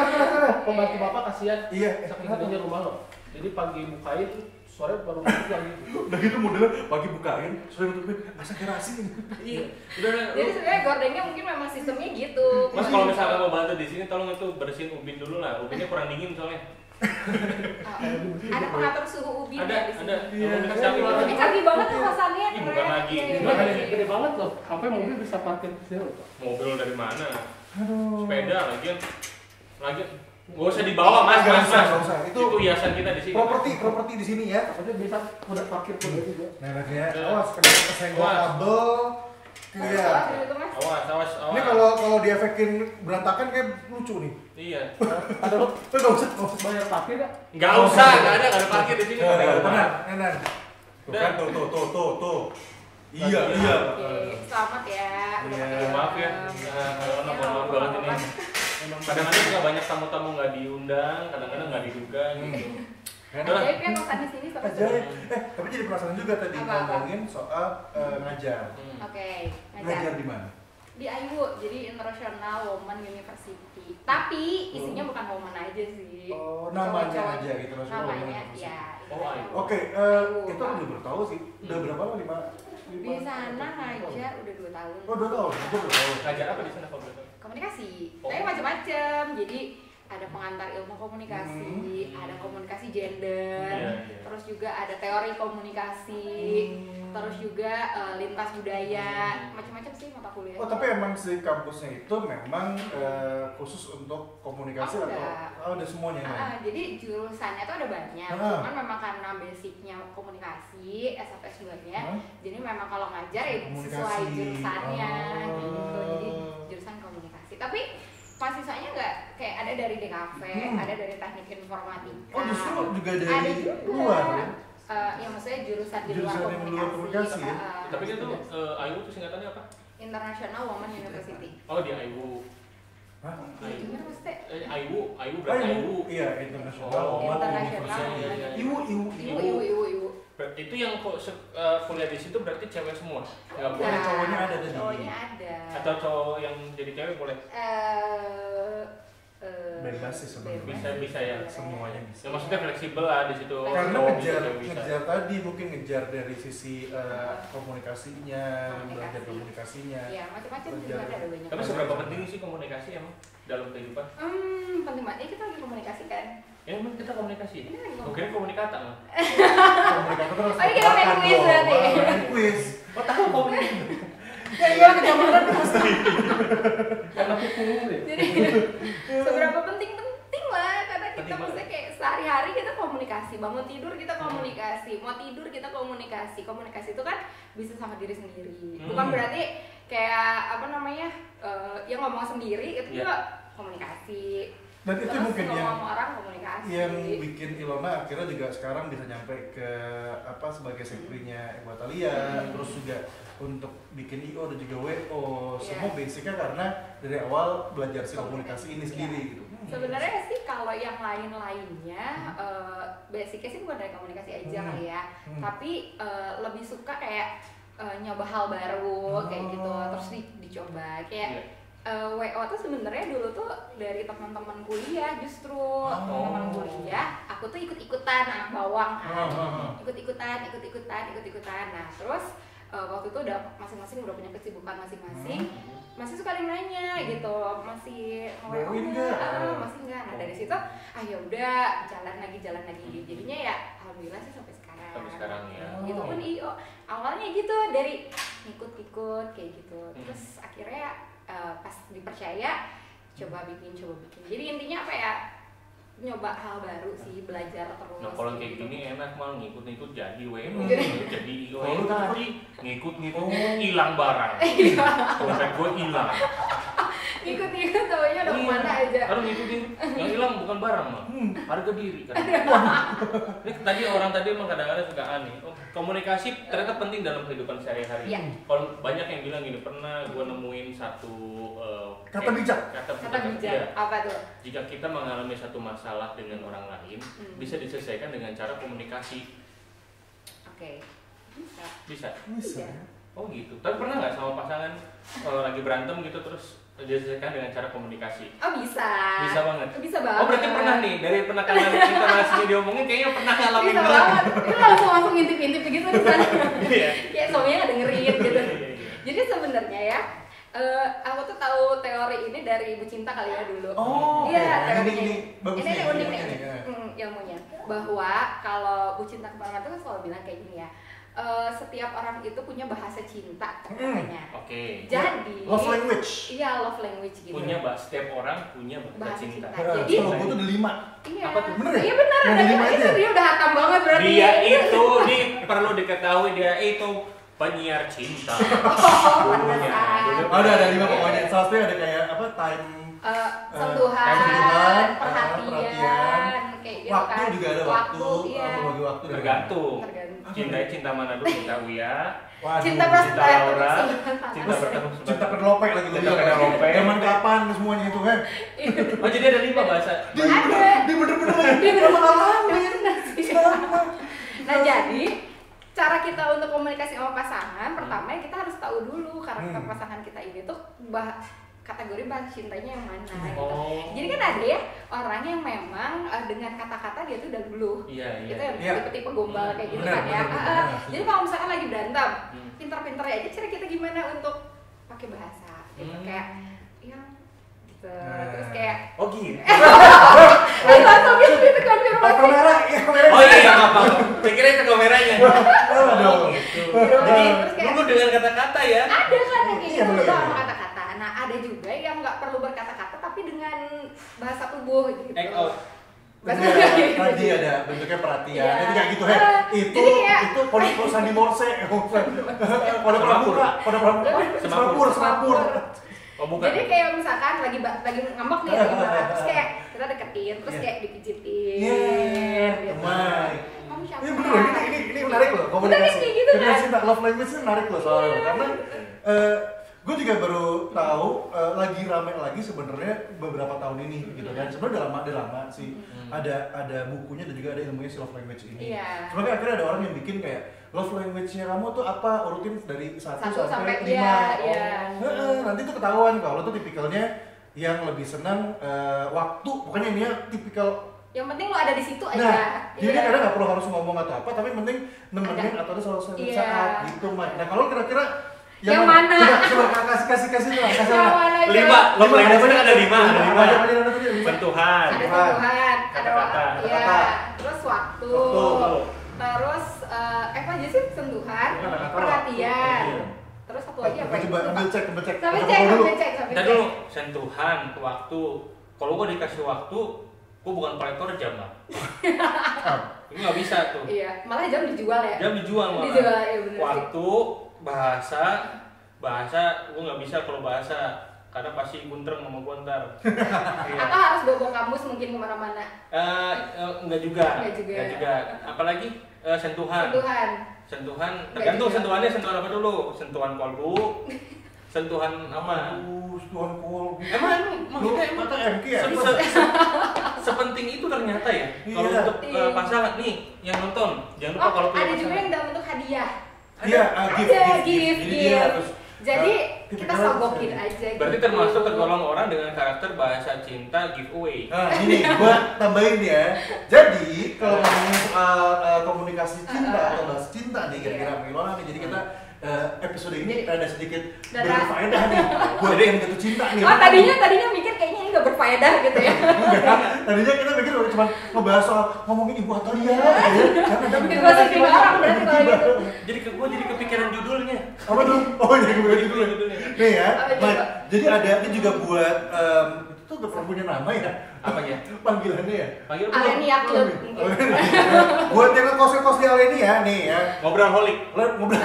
Pembantu Bapak kasihan. Iya. Saking gedenya rumah lo. Jadi pagi bukain, sore baru masuk lagi. Udah gitu modelnya pagi bukain, sore tutupin, masa kerasi ini. Iya. Udah. Jadi sebenarnya gordengnya mungkin memang sistemnya gitu. Mas kalau misalnya mau bantu di sini, tolong itu bersihin ubin dulu lah. Ubinnya kurang dingin soalnya. Ada pengatur suhu ubi Ada, ya di sini. ada. Iya. Kamu dikasih apa? Ini canggih banget tuh kosannya. Ih, bukan lagi. Gede banget loh. Sampai mobil bisa parkir di sini. Mobil dari mana? Aduh. Sepeda lagi. Gak usah dibawa mas, Nggak mas, usah, mas. nggak usah. Itu hiasan kita di sini. Properti di sini ya. Takutnya bisa udah parkir pun juga. Nah, nantinya awas kena kesenggol Awas. kabel. Iya. Gitu, Mas. Awas. Ini kalau diefekin berantakan kayak lucu nih. Iya. Ada lo Enggak usah. bayar parkir nggak? Nggak usah, nggak ada parkir di sini. Tenang. Tuh kan, tuh. Iya. Oke, selamat ya. Udah Iya. pakai Maaf ya, helm. mohon maaf banget ini. Kadang-kadang juga banyak tamu-tamu nggak diundang, kadang-kadang nggak diduga gitu. Ajaib ya kosan di sini seru. Ajaib. Tapi jadi penasaran juga tadi Apa? ngomongin soal ngajar. Oke, Ngajar di mana? di IWU, jadi International Women University. Tapi isinya bukan woman aja sih. Oh, namanya Cowok-cowok. aja gitu, International Women Namanya, University. ya. Oh, IWU. Oke, kita udah bertahu sih. Udah berapa lama? 5? Di sana ngajar udah 2 tahun. Oh, 2 tahun. Itu 2 tahun. Ngajar apa di sana Pak Beto? Komunikasi. Oh. Tapi macam-macam. Jadi ada pengantar ilmu komunikasi, ada komunikasi gender, Iya. terus juga ada teori komunikasi, terus juga lintas budaya, macam-macam sih mata kuliah. Oh, tapi emang si kampusnya itu memang khusus untuk komunikasi Oh, atau ada semuanya? Jadi jurusannya tuh ada banyak, cuman memang karena basicnya komunikasi S1 S2-nya, jadi memang kalau ngajar ya Komunikasi. sesuai jurusannya Oh. gitu. Jadi jurusan komunikasi. Tapi mahasiswanya nggak kayak ada dari DKV, ada dari teknik informatika. Oh, justru juga dari ada juga. luar ya? Ya maksudnya jurusan di luar Jurusan yang komunikasi. luar komunikasi ya? Tapi kan tuh IWU itu singkatannya apa? International Women University. Oh di IWU. Hah? Ya, gimana maksudnya? IWU berarti IWU. Iya, internasional. Oh, Women internasional. University. Iwu. Ibu. Itu yang kuliah di situ berarti cewek semua. Nggak boleh. Boleh, cowoknya ada tadi. Cowoknya ada. Atau cowok yang jadi cewek boleh. Bebas sih sebenarnya. Bisa ya. Semuanya bisa. Ya, maksudnya fleksibel lah di situ. Karena Cowok bisa, ngejar, cewek bisa. ngejar tadi mungkin ngejar dari sisi komunikasinya, belajar komunikasinya. Ya, macam-macam sih Belajar. ada banyak. Tapi seberapa penting sih komunikasi emang dalam kehidupan? Penting banget. Kita lagi komunikasi kan. emang kita komunikasi? Ini lagi Oke, komunikata mah. Komunikator terus. Oh, ini kita main quiz berarti. Main quiz. Oh, tahu komunikasi. Ya iya kejamanan pasti. Karena pukul deh. Jadi seberapa penting lah karena kita Penting maksudnya kayak sehari-hari kita komunikasi, bangun tidur kita komunikasi, mau tidur kita komunikasi. Komunikasi itu kan bisa sama diri sendiri. Bukan berarti kayak apa namanya yang ngomong sendiri itu juga komunikasi. Dan itu terus mungkin orang komunikasi. yang bikin Ilona akhirnya juga sekarang bisa nyampe ke apa sebagai sekretarinya buat Alia, terus juga untuk bikin IO dan juga WO, semua basicnya karena dari awal belajar si komunikasi ini sendiri gitu. Sebenarnya sih kalau yang lain-lainnya basicnya sih bukan dari komunikasi aja kali ya, tapi lebih suka kayak nyoba hal baru kayak gitu, terus dicoba kayak WO tuh sebenarnya dulu tuh dari teman-teman kuliah justru teman-teman kuliah aku tuh ikut-ikutan anak bawang kan ikut-ikutan nah terus waktu itu udah masing-masing udah punya kesibukan masing-masing masih suka nanya gitu masih WO masih enggak nah dari situ ya udah jalan lagi jadinya ya alhamdulillah sih sampai sekarang ya gitu pun IO awalnya gitu dari ikut kayak gitu terus akhirnya pas dipercaya coba bikin jadi intinya apa ya nyoba hal baru sih belajar terus. Nah kalau kayak gini enak malah ngikut jadi WO jadi IO tadi ngikut hilang barang dompet gue hilang ikut taunya udah kemana aja harus ngikutin yang hilang bukan barang mah harga diri kan ini tadi orang tadi emang kadang-kadang suka aneh komunikasi ternyata penting dalam kehidupan sehari-hari kalau banyak yang bilang gini pernah gue nemuin satu kata bijak apa tuh jika kita mengalami satu masalah dengan orang lain bisa diselesaikan dengan cara komunikasi. Oke. Bisa ya? Oh gitu tapi pernah nggak sama pasangan lagi berantem gitu terus diselesaikan dengan cara komunikasi? Oh bisa banget. Bisa banget. Oh berarti pernah nih dari penekanan internasinya diomongin kayaknya pernah ngalamin bisa banget. Itu langsung ngintip-ngintip begitu di sana. Iya. Kayak suaminya nggak dengerin gitu. Jadi sebenarnya ya aku tuh tahu teori ini dari Ibu Cinta kali ya dulu. Oh iya. Ini bagus ini nih. unik nih ilmunya. Bahwa kalau Bu Cinta kemana-mana tuh kan selalu bilang kayak gini ya. Setiap orang itu punya bahasa cinta katanya. Oke. Jadi love language. Iya, love language gitu. Setiap orang punya bahasa cinta. Jadi kalau gue tuh ada 5. Iya. Apa tuh? Bener ya? Iya benar. Itu dia udah hatam banget berarti. Dia itu perlu diketahui dia itu penyiar cinta. Ada 5 pokoknya. Salah satunya ada kayak apa time sentuhan, perhatian, kayak gitu waktu kan. juga ada waktu bagi waktu tergantung. Cinta mana dulu cinta Wia, cinta Laura, cinta Penelope lagi cinta Penelope. Zaman kapan semuanya itu kan? Oh jadi ada 5 bahasa. Dia bener-bener ngalamin. Nah jadi cara kita untuk komunikasi sama pasangan pertama kita harus tahu dulu karakter pasangan kita ini tuh kategori bahasa cintanya yang mana gitu. Jadi kan ada ya orang yang memang dengan kata-kata dia tuh udah dulu. Iya. Itu yang tipe-tipe gombal kayak gitu kan ya. Jadi kalau misalkan lagi berantem, pintar-pintar aja cara kita gimana untuk pakai bahasa gitu kayak yang gitu. Terus kayak gitu. langsung gitu konfirmasi. Kamera. Oh iya enggak apa-apa. Pikirin ke kameranya. Gitu. Jadi dulu dengan kata-kata ya. Ada kan yang kayak gitu sama kata-kata. Nah ada juga yang nggak perlu berkata-kata tapi dengan bahasa tubuh gitu. Tadi ada bentuknya perhatian, itu kayak gitu itu kode sandi Morse, kode semapur. Oh bukan. Jadi kayak misalkan lagi ngambek nih, lagi marah, terus kayak kita deketin, terus kayak dipijitin. Iya, Kamu siapa? Ini bener loh, ini menarik loh komunikasi. Komunikasi cinta love language ini menarik loh soalnya karena gue juga baru tahu lagi rame lagi sebenarnya beberapa tahun ini gitu kan. Sebenarnya udah lama sih. Ada bukunya dan juga ada ilmunya si love language ini. Cuma kan akhirnya ada orang yang bikin kayak love language-nya kamu tuh apa, urutin dari 1 sampai 5. Nanti tuh ketahuan kalau tuh tipikalnya yang lebih senang waktu, pokoknya ini tipikal yang penting lo ada di situ aja. Nah, jadi kadang nggak perlu harus ngomong atau apa, tapi penting nemenin atau ada salah satu saat gitu, Mak. Nah, kalau kira-kira yang mana? Coba kasih tuh, kasih mana? 5, love language-nya ada 5. Ada 5. Sentuhan. Ada sentuhan. Kata-kata. Terus waktu. Terus apa aja sih? Sentuhan, Kata-kata. perhatian. Terus satu lagi apa? Coba ambil cek. Sampai cek. Kita dulu sentuhan, waktu. Kalau gua dikasih waktu, gua bukan kolektor jam lah. Ini nggak bisa tuh. Iya, malah jam dijual ya. Jam dijual malah. Dijual, ya bener sih. Waktu, bahasa gua nggak bisa kalau bahasa. Karena pasti guntreng sama gua ntar. Iya. Atau harus bawa kamus mungkin kemana-mana. Enggak juga. Enggak juga. Apalagi sentuhan. Sentuhan. Tergantung juga. sentuhannya sentuhan apa dulu? Sentuhan kolbu. Sentuhan apa? Sentuhan kolbu. Emang maksudnya mata MK ya? Sepenting itu ternyata ya. Kalau Iya. untuk pasangan nih yang nonton, jangan lupa kalau punya ada juga pasangan. yang dalam bentuk hadiah. Iya, gift. Jadi kita sogokin aja. Berarti gitu. termasuk tergolong orang dengan karakter bahasa cinta giveaway. Nah ini gua tambahin ya. Jadi kalau ngomongin soal komunikasi cinta atau bahasa cinta nih kira-kira gimana nih? Jadi kita episode ini ada sedikit berfaedah nih buat yang jatuh cinta nih. Oh tadinya mikir kayaknya ini nggak berfaedah gitu ya. Enggak, tadinya kita mikir cuma ngebahas soal ngomongin ibu atau dia. Bikin gosip orang berarti kalau gitu. Jadi gua jadi kepikiran judulnya. Apa tuh? Oh jadi kepikiran judulnya. Nih ya, Mike. Jadi ada ini juga buat itu udah pernah punya nama ya? Apanya? Panggilannya ya? Panggil Alenia Club. Buat yang ngekos-ngekos di Alenia nih ya. ngobrol holik. Ngobrol.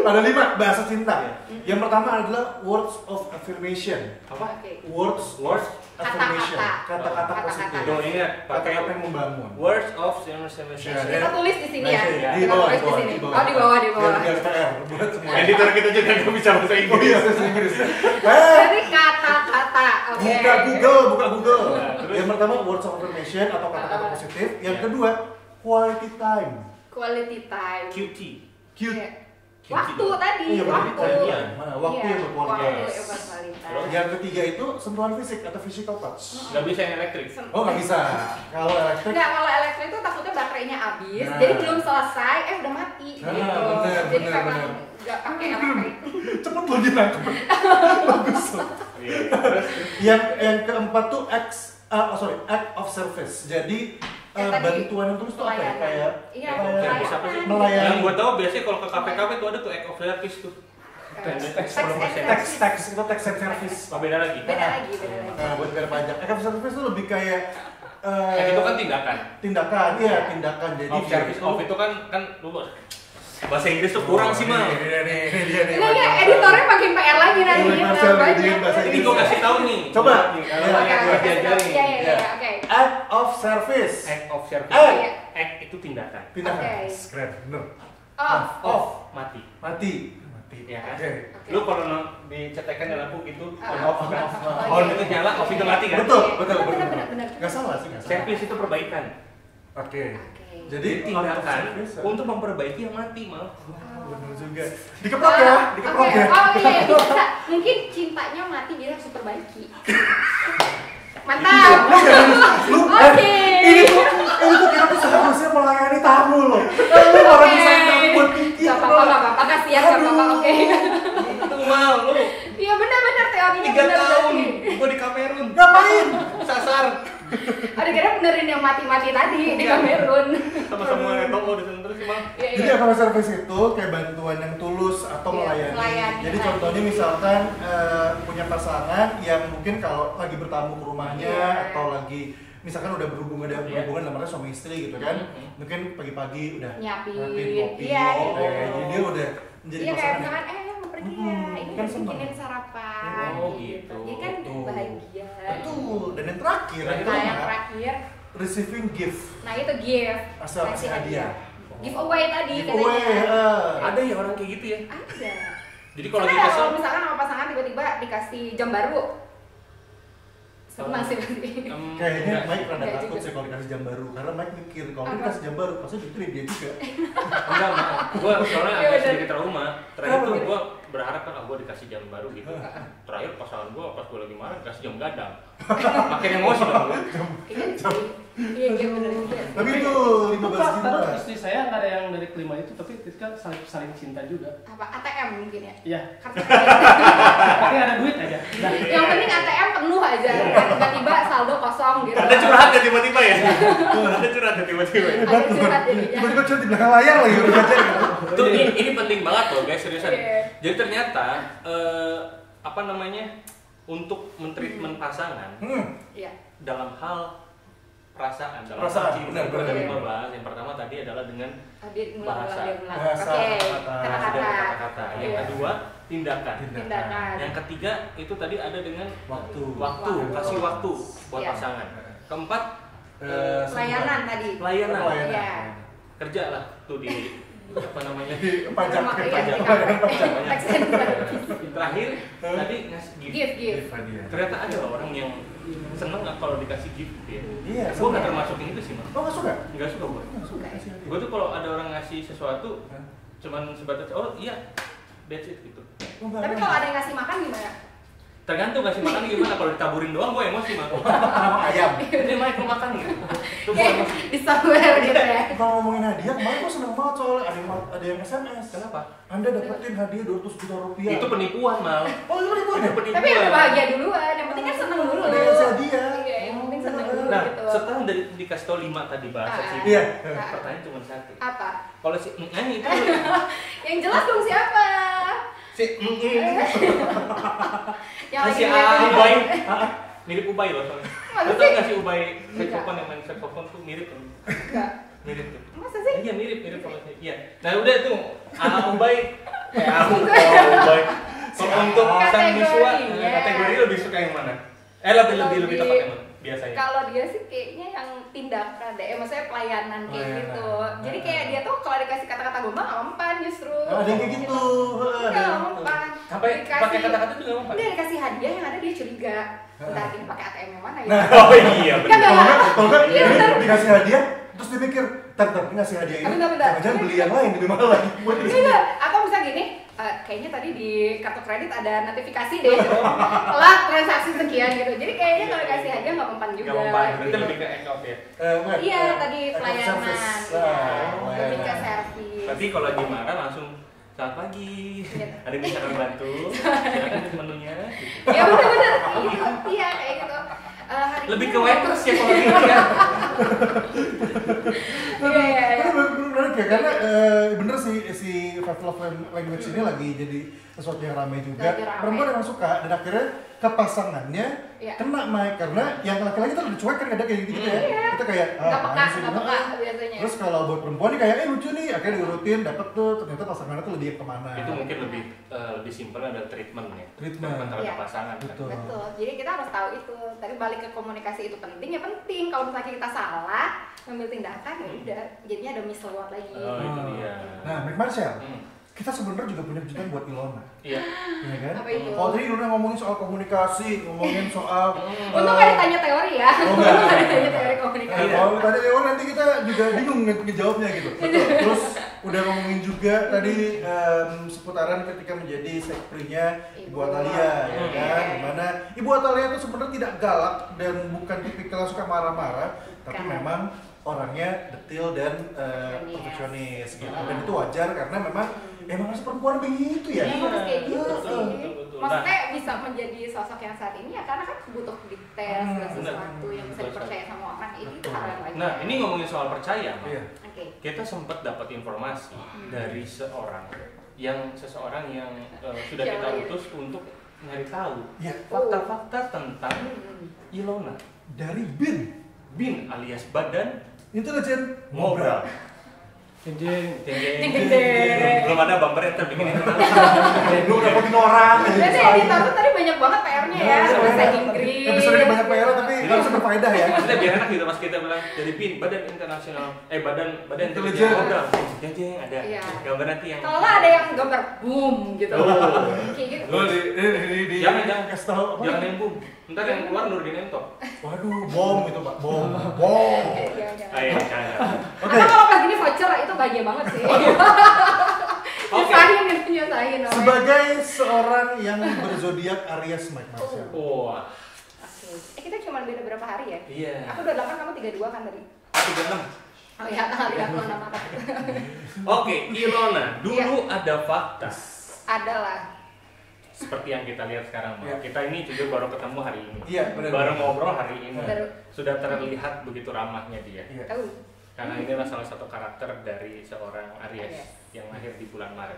Ada 5 bahasa cinta. Yang pertama adalah words of affirmation. Apa? Oke. Words affirmation. Kata-kata positif. Tuh ingat pakai Kata-kata yang membangun. words of affirmation. Kita tulis di sini ya. Di Kita bawah, tulis di sini. Oh di bawah. Biar PR buat semua. Editor kita juga nggak bisa bahasa Oh iya, Inggris. bahasa Inggris. Jadi kata-kata. Oke. Buka Google. Yang pertama words of affirmation atau kata-kata positif. Yang kedua quality time. Quality time. QT. Cute. Iya. Waktu tadi. Iya, Waktu. waktu. Mana? Waktu Iya, yang berkualitas. Waktu yang berkualitas. Yang ketiga itu sentuhan fisik atau physical touch. Nggak bisa yang elektrik. Oh nggak bisa. Kalau elektrik. Enggak, kalau elektrik itu takutnya baterainya habis, Nah. jadi belum selesai, udah mati Nah, gitu. bener, Jadi bener, memang bener. nggak pakai elektrik. Cepet lo ditangkap. Bagus. Iya. Terus Yang keempat tuh act of service. Jadi Yang tadi, bantuan yang tulus tuh apa ya? pelayanan. Kayak Iya, pelayanan. melayani. yang gua tahu biasanya kalau ke kafe-kafe tuh ada tuh act of service tuh. Tax Itu tax and service. Oh, beda lagi. Beda lagi. Nah, buat bayar pajak. Act of service tuh lebih kayak Itu kan tindakan. tindakan. Jadi Of service of itu kan lu bahasa Inggris tuh kurang sih mah. Ini dia nih. Ini editornya makin PR lagi nanti. Oh, Marcel, bikin bahasa Ini Inggris. gua kasih tahu nih. Coba. Iya, oke. Act of service. Act of service. Act. Act itu tindakan. Tindakan. Oke. Keren, bener. Off. Mati. Mati. Ya kan? Oke. Lu kalau dicetekan lampu gitu on Off, off kan. off. On itu nyala, off itu mati kan? Betul. Benar. Gak salah sih, gak salah. Service itu perbaikan. Oke. Oke. Jadi Tindakan service, untuk memperbaiki yang mati mal. bener juga. Dikeprok ya, dikeprok Oke. ya. Oh iya, bisa. Mungkin cintanya mati dia harus diperbaiki. Mantap. Lu, Oke. ini tuh kita tuh seharusnya melayani tamu loh. Lu orang bisa buat pikir. Gak apa-apa, kasihan gak apa-apa, oke. Itu mal lu. Iya benar teorinya 3 benar tahun berarti. gua di Kamerun. Ngapain? Sasar Ada kira benerin yang mati-mati tadi di Kamerun. sama-sama netop di sana terus sih mal. Iya, Jadi akal service itu kayak bantuan yang tulus atau Iya, melayani. melayani. Jadi contohnya misalkan punya pasangan yang mungkin kalau lagi bertamu ke rumahnya Iya. atau lagi misalkan udah berhubungan dalam artinya suami istri gitu kan. Mungkin pagi-pagi udah Nyiapin. kopi, Iya, kopi. gitu. Jadi dia udah menjadi Iya kayak pasangan. misalkan, mau pergi ya, ini kan harus seneng. bikinin sarapan. Oh, gitu. Jadi kan Betul. bahagia. Betul. Dan yang terakhir Nah yang adalah terakhir, receiving gift. nah itu gift. Asal Ngasih hadiah. Giveaway tadi Giveaway. katanya. Ada ya orang kayak gitu ya. Ada. Jadi kalau Karena kita kalau misalkan sama pasangan tiba-tiba dikasih jam baru, senang sih pasti. Kayaknya Mike rada Enggak takut juga. sih kalau dikasih jam baru karena Mike mikir kalau Apa? dikasih jam baru pasti dipilih dia juga. enggak mal. Gua soalnya Iya, agak bener. sedikit trauma. Terakhir Kenapa tuh gitu? gua berharap kan gua dikasih jam baru gitu. Terakhir pasangan gua pas gua lagi marah dikasih jam gadang. Makin emosi dong gua. Iya benar juga. Tapi itu 15 Padahal juta. istri saya nggak ada yang dari kelima itu, tapi ketika saling cinta juga. Apa ATM mungkin ya? Iya. Kartu Tapi ada duit aja. Nah, yang penting ATM penuh aja, tiba-tiba saldo saldo kosong gitu. Ada curhat ya tiba-tiba ya? Ada curhat ya tiba-tiba ya? Ada curhat jadinya. Tiba-tiba curhat di belakang layar lagi udah baca gitu. Tuh ini penting banget loh guys, seriusan. Jadi ternyata apa namanya, untuk mentreatment pasangan dalam hal perasaan, dalam cinta, benar. Yang pertama tadi adalah dengan bahasa, kata-kata. Yang kedua tindakan. Yang ketiga itu tadi ada dengan waktu, kasih waktu buat pasangan. Keempat pelayanan tadi. Pelayanan. Kerja lah tuh di apa namanya, pajak. Terakhir tadi ngasih gift. Ternyata ada orang yang seneng kalau dikasih gift ya. Iya. Gue nggak termasuk yang itu sih mas. Oh nggak suka? Nggak suka gue. Gue tuh kalau ada orang ngasih sesuatu cuman sebatas oh iya that's it gitu. Tapi kalau ada yang ngasih makan gimana? Tergantung ngasih makan gimana. Kalau ditaburin doang gue emosi mah. Ayam. Ini main ke makan gitu. Itu gue emosi. Di somewhere gitu ya. Kalau ngomongin hadiah, kemarin gue seneng banget soalnya ada yang SMS. Kenapa? Anda dapetin hadiah 200 juta rupiah. Itu penipuan mal. Oh itu penipuan ya? Tapi udah bahagia duluan. Yang penting kan seneng dulu. Udah ngasih hadiah. Iya, yang penting seneng dulu Nah, gitu. setelah dari dikasih tau 5 tadi bahasa sih. Iya. Pertanyaan cuma satu. Apa? Kalau si nyanyi itu Yang jelas dong siapa? si Yang lagi si Ubay, mirip Ubay loh soalnya. Masa Lo sih? tau nggak si Ubay saxophone yang main saxophone tuh mirip kan? Enggak. Mirip tuh. Masa sih? Iya mirip sama sih. Iya. Nah udah tuh Ubay, Ubay. Kalau untuk sang Miswa kategori lebih suka yang mana? Lebih tepat yang mana biasanya? Kalau dia sih kayaknya yang tindakan deh, maksudnya pelayanan kayak gitu. Jadi kayak dia tuh kalau dikasih kata-kata gombal nggak mempan justru. Ada yang kayak gitu. Nggak mempan. Sampai pakai kata-kata tuh nggak mempan. Dia dikasih hadiah yang ada dia curiga. Bentar ini pakai ATM yang mana ya? Oh iya benar. Kalau nggak dikasih hadiah, terus dia mikir, ntar ini ngasih hadiah ini, jangan beli yang lain di mana lagi buat ini. Enggak, atau bisa gini, kayaknya tadi di kartu kredit ada notifikasi deh, telah transaksi sekian gitu. Jadi kayaknya kalau dikasih hadiah nggak mempan juga. Nggak mempan, berarti gitu. lebih ke account ya. Iya tadi pelayanan, lebih ke servis. Berarti kalau lagi marah langsung selamat pagi, ada yang bisa kami bantu, silakan menunya. Ya benar-benar, iya kayak gitu. Lebih ke waitress ya kalau gitu ya. Iya. Bener menarik ya, karena bener sih si five love language ini lagi jadi sesuatu yang ramai juga. Perempuan emang suka dan akhirnya ke pasangannya kena Mike, karena yang laki-laki tuh lebih cuek kan kadang kayak gitu ya. Kita kayak nggak peka biasanya. Terus kalau buat perempuan nih kayak lucu nih, akhirnya diurutin dapet tuh, ternyata pasangannya tuh lebih kemana. Itu mungkin lebih simpel ada treatment ya. Treatment terhadap pasangan. Betul. Betul. Jadi kita harus tahu itu. Tadi balik ke komunikasi itu penting ya penting. Kalau misalnya kita salah ngambil tindakan ya udah jadinya ada mislewat lagi. Oh itu dia. Nah, Marcel, kita sebenarnya juga punya kejutan buat Ilona. Iya. Iya kan? Apa itu? Kalau tadi Ilona ngomongin soal komunikasi, ngomongin soal Untung gak ditanya teori ya. enggak. Gak ditanya teori komunikasi. Kalau tadi Ilona nanti kita juga bingung ngejawabnya gitu. Betul. Terus udah ngomongin juga tadi seputaran ketika menjadi sekprinya Ibu Atalia, ya kan? Dimana Ibu Atalia itu sebenarnya tidak galak dan bukan tipikal suka marah-marah, tapi memang orangnya detail dan perfeksionis gitu. Dan itu wajar karena memang harus perempuan begitu ya. Emang harus kayak gitu sih. Betul. Maksudnya bisa menjadi sosok yang saat ini ya karena kan butuh detail segala sesuatu yang bisa dipercaya sama orang ini itu hal yang lain. Nah ini ngomongin soal percaya, Iya. kita sempat dapat informasi dari seseorang yang sudah kita utus untuk nyari tahu fakta-fakta tentang Ilona Dari Bin alias Badan Intelijen Ngobrol. Jeng. Belum ada bumper yang terbikin itu. Lu dapetin orang. Berarti editor tuh tadi banyak banget PR-nya ya, bahasa Inggris. Episode banyak PR tapi harus berfaedah ya. Maksudnya biar enak gitu pas kita bilang dari BIN, Badan Internasional, Badan Intelijen Ngobrol. Jeng ada gambar nanti yang. Kalau ada yang gambar boom gitu. Kayak gitu. Di Jangan kasih tahu apa? Jangan yang boom. Ntar yang keluar Nurdin Entok. Waduh, bom itu Pak, bom. Ayo, jangan. Oke. Atau kalau pas gini voucher itu bahagia banget sih. Nyusahin gitu, nyusahin. Sebagai seorang yang berzodiak Aries, Mike Marcel. Wah. Oke. Kita cuma beda berapa hari ya? Iya. Aku 28, kamu 32 kan tadi? 36. Oh iya, tanggal 36 Maret. Oke, Ilona, dulu ada fakta. Ada lah. seperti yang kita lihat sekarang, kita ini jujur baru ketemu hari ini, baru ngobrol hari ini, sudah terlihat begitu ramahnya dia. Karena inilah salah satu karakter dari seorang Aries yang lahir di bulan Maret.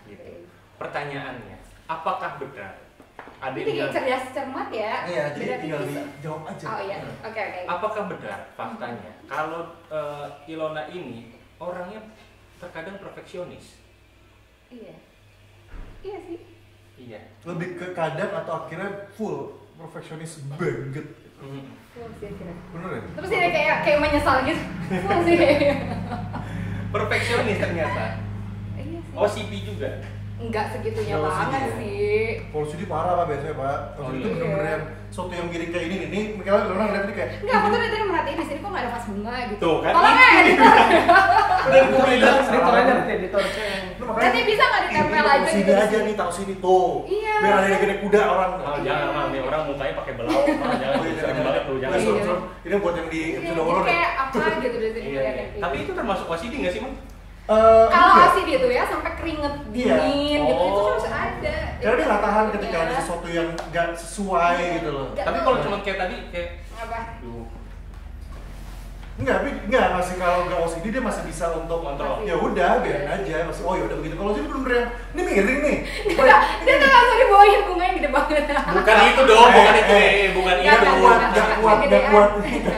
Gitu. Pertanyaannya, apakah benar? Ini cerdas cermat ya. Iya, jadi tinggal dijawab aja. Oh iya, oke. Apakah benar faktanya kalau Ilona ini orangnya terkadang perfeksionis? Iya sih. Iya. Lebih ke kadang atau akhirnya full perfeksionis banget. Full sih kira. Bener ya? Terus dia kayak menyesal gitu. Full sih. Perfeksionis ternyata. Iya sih. OCD juga. Enggak segitunya Nggak banget OCD, sih. Polusi parah Pak biasanya Pak. Kalau itu bener-bener yang suatu yang miring kayak ini nih. Misalnya orang ngeliat ini kayak Enggak, aku tuh dari tadi merhatiin di sini kok nggak ada vas bunga gitu. Tuh kan. Tolong ya, dan gue bilang editor aja nanti editor. Nanti bisa nggak ditempel aja sini gitu? aja nih, taruh sini tuh. Iya. Biar ada gede kuda orang. Jangan mah, nih orang mukanya pakai belau, jangan sering banget tuh, jangan. Ini buat yang di episode horor. Jadi kayak apa gitu dari sini. Tapi itu termasuk OCD nggak sih, Mang? Kalau OCD itu ya sampai keringet dingin gitu, itu harus ada. Karena dia nggak tahan ketika ada sesuatu yang nggak sesuai gitu loh. Tapi kalau cuma kayak tadi, kayak apa? Enggak, masih kalau nggak OCD dia masih bisa untuk kontrol. Ya udah, biarin aja. Masih ya udah begitu. Kalau sini bener-bener yang ini miring nih. Dia tuh langsung dibawain bunganya gede banget. Bukan itu dong, bukan itu. Bukan itu.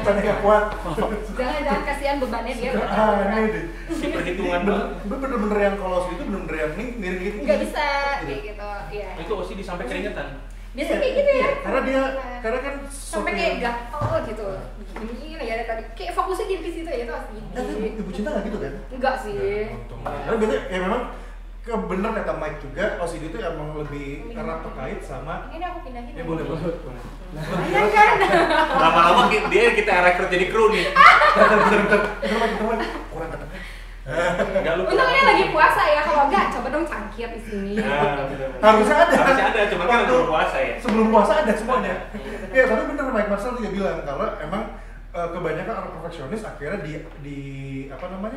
Nggak kuat. Jangan kasihan bebannya dia. Si perhitungan bener-bener yang kalau itu bener-bener yang ini miring gitu. Nggak bisa kayak gitu. Iya. Itu OCD sampai keringetan. Biasanya kayak gitu ya. Karena kan sampai kayak gatel gitu. Gini ya tadi kayak fokusnya jadi ke situ ya itu asli. Ibu cinta nggak gitu kan? Enggak sih. Karena biasanya ya memang bener kata Mike juga OCD itu emang lebih erat terkait sama. Ini aku pindahin. Ya boleh. Banyak kan? Lama-lama kita rekrut jadi kru nih. Bentar, kurang kata. Untung ini lagi puasa ya, kalau enggak coba dong cangkir di sini. Harusnya ada, cuma kan belum puasa ya. Sebelum puasa ada semuanya. Ya, tapi bener Mike Marcel juga bilang kalau emang kebanyakan orang perfeksionis akhirnya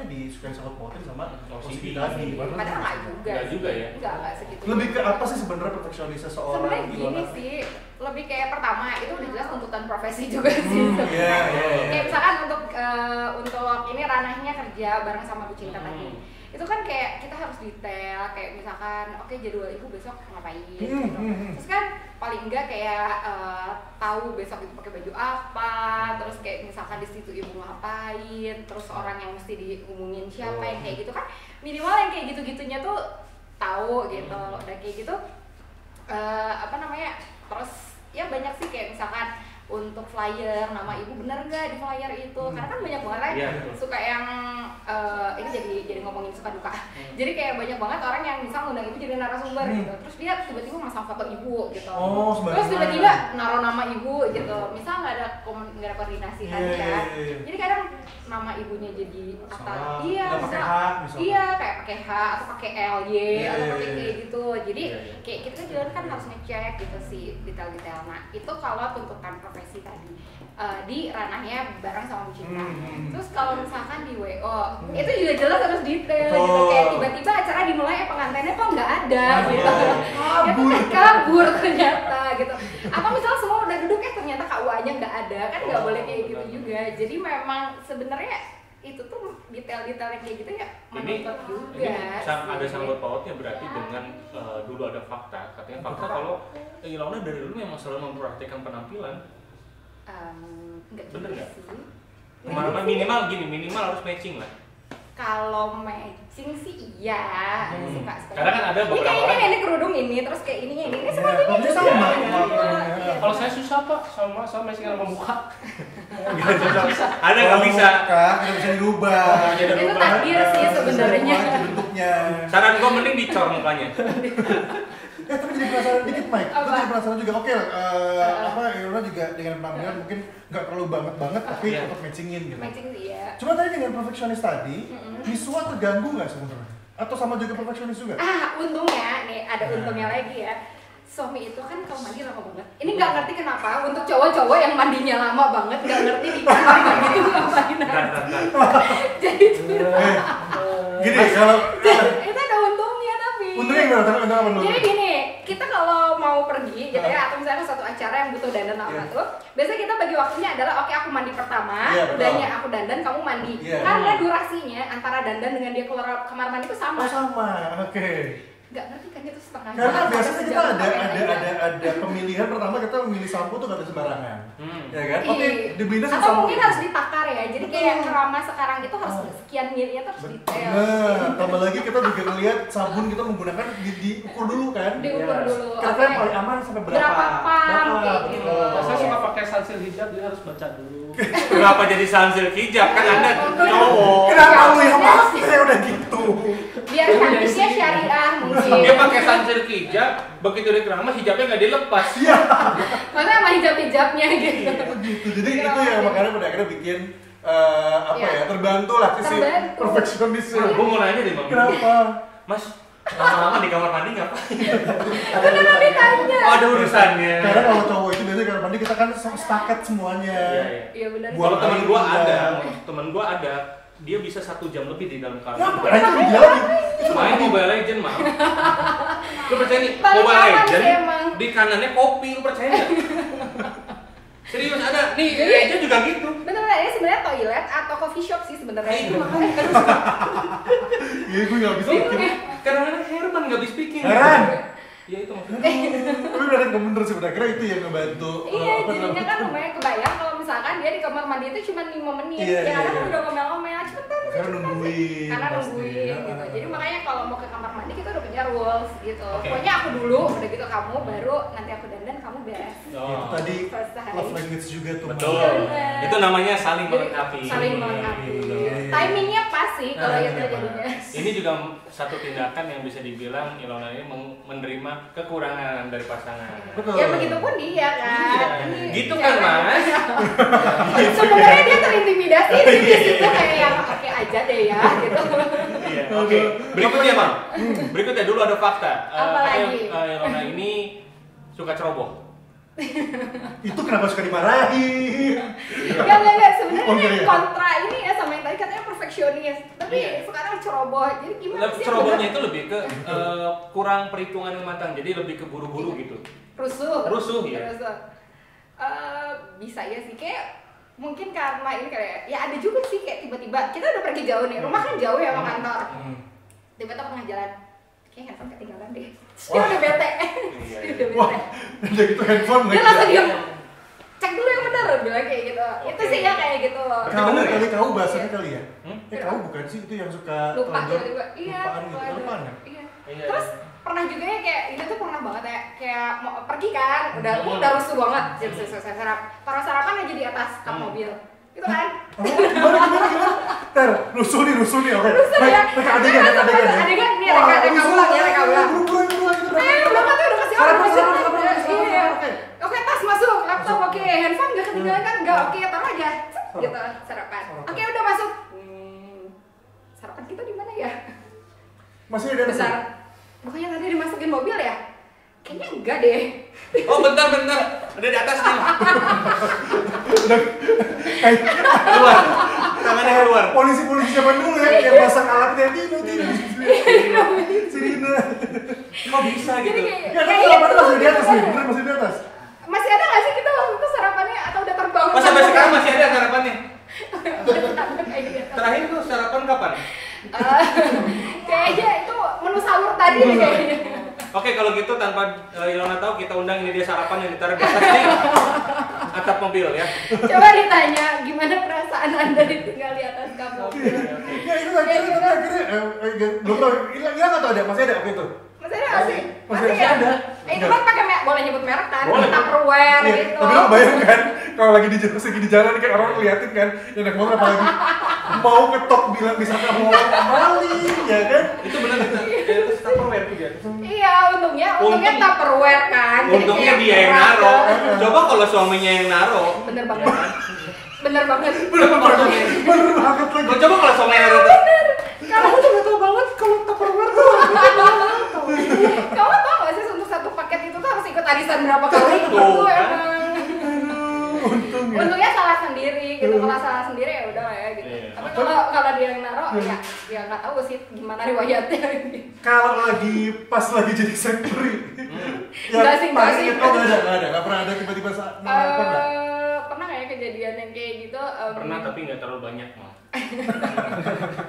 disukai sangkut pautin sama OCD tadi. Padahal enggak juga ya. Enggak segitu. Lebih ke apa sih sebenarnya perfeksionis seseorang? Sebenarnya gini sih, lebih kayak pertama itu udah jelas tuntutan profesi juga sih. Kayak misalkan untuk ini ranahnya kerja bareng sama Bu Cinta tadi. Itu kan kayak kita harus detail, kayak misalkan oke, jadwal ibu besok ngapain gitu. Terus kan paling enggak kayak tahu besok itu pakai baju apa, terus kayak misalkan di situ ibu ngapain, terus orang yang mesti diumumin siapa yang kayak gitu kan, minimal yang kayak gitu-gitunya tuh tahu gitu. Udah kayak gitu terus ya banyak sih kayak misalkan untuk flyer nama ibu bener nggak di flyer itu, karena kan banyak banget suka yang ini jadi ngomongin suka duka. Jadi kayak banyak banget orang yang misal undang ibu jadi narasumber gitu, terus dia tiba-tiba masang foto ibu gitu, terus tiba-tiba naruh nama ibu gitu, misal nggak ada koordinasi tadi kan, jadi kadang nama ibunya jadi kata kayak pakai H atau pakai LY atau pakai kayak gitu, jadi kayak kita juga kan harus ngecek gitu sih detail-detail. Nah itu kalau tuntutan profesi tadi di ranahnya bareng sama Bu Cinta. Terus kalau misalkan di WO itu juga jelas harus detail gitu, kayak tiba-tiba acara dimulai pengantinnya kok nggak ada gitu, itu kabur ternyata gitu. Apa misalnya semua udah duduk ternyata KUA-nya nggak ada, kan nggak boleh kayak gitu juga. Jadi memang sebenarnya itu tuh detail-detail yang kayak gitu ya menuntut juga. Ini ada sangkut pautnya berarti dengan dulu ada fakta, katanya fakta kalau Ilona dari dulu memang selalu memperhatikan penampilan. Bener nggak sih? Minimal harus matching lah. Kalau matching sih iya, suka. Karena kan ada beberapa orang ini kerudung ini, terus kayak ininya ini sepatunya sama. Kalau saya susah Pak, sama matching sama muka. Ada nggak bisa? Nggak bisa dirubah. Itu takdir sih sebenarnya. Bentuknya. Saran gue mending dicor mukanya. Tapi jadi penasaran dikit Mike, gue jadi penasaran juga. Oke, Ilona juga dengan penampilan mungkin nggak terlalu banget tapi tetap matchingin gitu. Matching iya. Cuma tadi dengan perfeksionis tadi, visual terganggu nggak sebenarnya? Atau sama juga perfeksionis juga? Untungnya nih ada untungnya lagi ya. Suami itu kan kalau mandi lama banget. Ini nggak ngerti kenapa untuk cowok-cowok yang mandinya lama banget nggak ngerti di kamar mandi itu ngapain. Jadi gini kalau itu ada untungnya tapi. Untungnya gimana? Untungnya apa dulu? Jadi gini, kita kalau mau pergi gitu ya, atau misalnya satu acara yang butuh dandan apa tuh, biasanya kita bagi waktunya adalah oke, aku mandi pertama, udahnya aku dandan, kamu mandi. Karena durasinya antara dandan dengan dia keluar kamar mandi itu sama. Oh sama, oke. Nggak ngerti kan itu setengah jam. Karena biasanya kita ada pemilihan pertama, kita memilih sampo tuh gak ada sembarangan. Ya kan? Oke, dibelinya atau sampo. mungkin harus ditakar ya. Jadi kayak kerama sekarang itu harus sekian milnya tuh harus detail. Nah, tambah lagi kita juga ngelihat sabun kita menggunakan diukur dulu kan. Diukur dulu. Kira-kira yang paling aman sampai berapa? Berapa pam kayak gitu. Saya suka pakai sunsil hijab, dia harus baca dulu. Kenapa jadi sunsil hijab? Kan Anda cowok. Kenapa lu yang pakai udah gitu? Biar hadisnya syariah mungkin. Dia pakai sunsil hijab, begitu di keramas hijabnya nggak dilepas. Iya. Mana sama hijab-hijabnya gitu. Gitu. Jadi itu yang makanya pada akhirnya bikin terbantu lah sisi perfeksionisnya. Gue mau nanya deh, Bang. Kenapa? Mas, lama-lama di kamar mandi ngapain? Beneran ditanya. Oh, ada urusannya. Karena kalau cowok itu biasanya kamar mandi kita kan sepaket semuanya. Iya benar. Kalau temen gua ada, dia bisa 1 jam lebih di dalam kamar. Itu lagi. Main Mobile Legend, Mam. Lu percaya nih, Paling Mobile aman Legend sih emang. di kanannya kopi, lu percaya nggak? Serius ada. Nih, dia juga gitu. Beneran ini sebenarnya toilet atau coffee shop sih sebenarnya. Itu makanya. Iya, gue nggak bisa bikin. Kadang-kadang Herman nggak bisa bikin. Heran. Ya itu maksudnya. Tapi beneran nggak bener sih, kira itu yang ngebantu. Iya, jadinya kan lumayan kebayang kalau misalkan dia di kamar mandi itu cuma 5 menit. Iya, ya karena iya. kan udah ngomel-ngomel, cepetan. Karena nungguin. Karena pasti. nungguin gitu. Jadi makanya kalau mau ke kamar mandi kita udah punya rules gitu. Oke. Pokoknya aku dulu, udah gitu kamu, baru nanti aku dandan, kamu beres. Itu tadi First time. love language juga tuh. Betul. Bener. Itu namanya saling Jadi, melengkapi. saling melengkapi. Iya. Timingnya pas sih kalau Nah, itu jadinya. Ini juga satu tindakan yang bisa dibilang Ilona ini menerima kekurangan dari pasangan. Betul. Ya begitupun dia kan. Iya. Ini Gitu kan, cewek. Mas? Sebenarnya dia terintimidasi sih di situ kayak yang oke aja deh ya gitu. Iya. Oke. Berikutnya, Bang. Berikutnya dulu ada fakta. Apa lagi? Ilona ini suka ceroboh. Itu kenapa suka dimarahin? Enggak sebenarnya Oh, iya. kontra ini ya sama yang tadi katanya perfeksionis. Tapi Iya. sekarang ceroboh. Jadi gimana sih? Cerobohnya itu lebih ke kurang perhitungan yang matang. Jadi lebih ke buru-buru gitu. Rusuh ya. Bisa ya sih kayak mungkin karena ini kayak ya ada juga sih kayak tiba-tiba kita udah pergi jauh nih, rumah kan jauh ya sama kantor. Tiba-tiba tengah jalan kayak handphone ketinggalan deh. Dia udah bete. Iya, Dia iya. udah Wah, bete. udah gitu handphone Dia langsung diam. Cek dulu yang benar bilang kayak gitu. Itu sih ya kayak gitu. Kau bahasanya kali ya? Kau bukan sih itu yang suka Lupa telanjang, tiba-tiba. Iya, lupaan gitu, lupaan ya? Iya. Iya. Terus pernah juga ya kayak ini tuh pernah banget ya kayak mau pergi kan udah rusuh banget taruh sarapan aja di atas kap mobil gitu kan. Gimana? Ter, rusuh nih, oke. Rusuh ya. Reka adegan Nih reka ulang ya. Buruan gitu. Udah kan tuh udah kasih orang Sarapan, Iya. oke. Oke, tas masuk, laptop oke, handphone nggak ketinggalan kan? Nggak, oke, taruh aja. Gitu, sarapan. Oke, udah masuk. Sarapan kita di mana ya? Masih ada Besar. Bukannya tadi dimasukin mobil ya? Kayaknya enggak deh. Oh, bentar. Ada di atas nih. Keluar. Tangannya keluar. Polisi zaman dulu ya, yang pasang alatnya Tino. Sirina. Kok bisa gitu? Ya, tapi sarapannya masih di atas nih, bener masih di atas. Masih ada nggak sih kita waktu itu sarapannya atau udah terbang? Oh, sampai sekarang masih ada sarapannya? Kayak gitu. Terakhir tuh sarapan kapan? Kayaknya itu menu sahur tadi nih kayaknya. Oke, kalau gitu tanpa Ilona tahu kita undang ini dia sarapan yang ditaruh di atas nih atap mobil ya. Coba ditanya gimana perasaan Anda ditinggal di atas kap mobil. Ya itu akhirnya belum tahu, hilang atau ada? Masih ada waktu itu? Masih ada nggak sih? Masih ya? ada. Itu kan pakai boleh nyebut merek kan? Boleh. Tupperware Iya, gitu. tapi lu bayang kan kalau lagi di jalan kayak orang ngeliatin kan yang naik motor apalagi mau ketok bilang bisa kamu maling ya kan. Itu benar itu Tupperware juga. Iya, untungnya Tupperware kan. Jadi Untungnya kayak dia yang murah naro. kan. Coba kalau suaminya yang naro. Bener banget. Bener banget. Bener banget lagi. Coba kalau suaminya naro. Kalau Aku tuh gak tau banget kalau Tupperware tuh. kamu tau gak sih untuk satu paket itu tuh harus ikut arisan berapa kali? Tuh, Itu kan? emang. Untungnya. Untungnya salah sendiri gitu. Kalau salah sendiri ya udah lah ya gitu. Iya. Tapi kalau kalau dia yang naruh ya nggak tahu sih gimana riwayatnya. Kalau pas lagi jadi secretary, Enggak sih. nggak pernah ada tiba-tiba saat pernah kayak kejadian yang kayak gitu. Pernah tapi nggak terlalu banyak mah.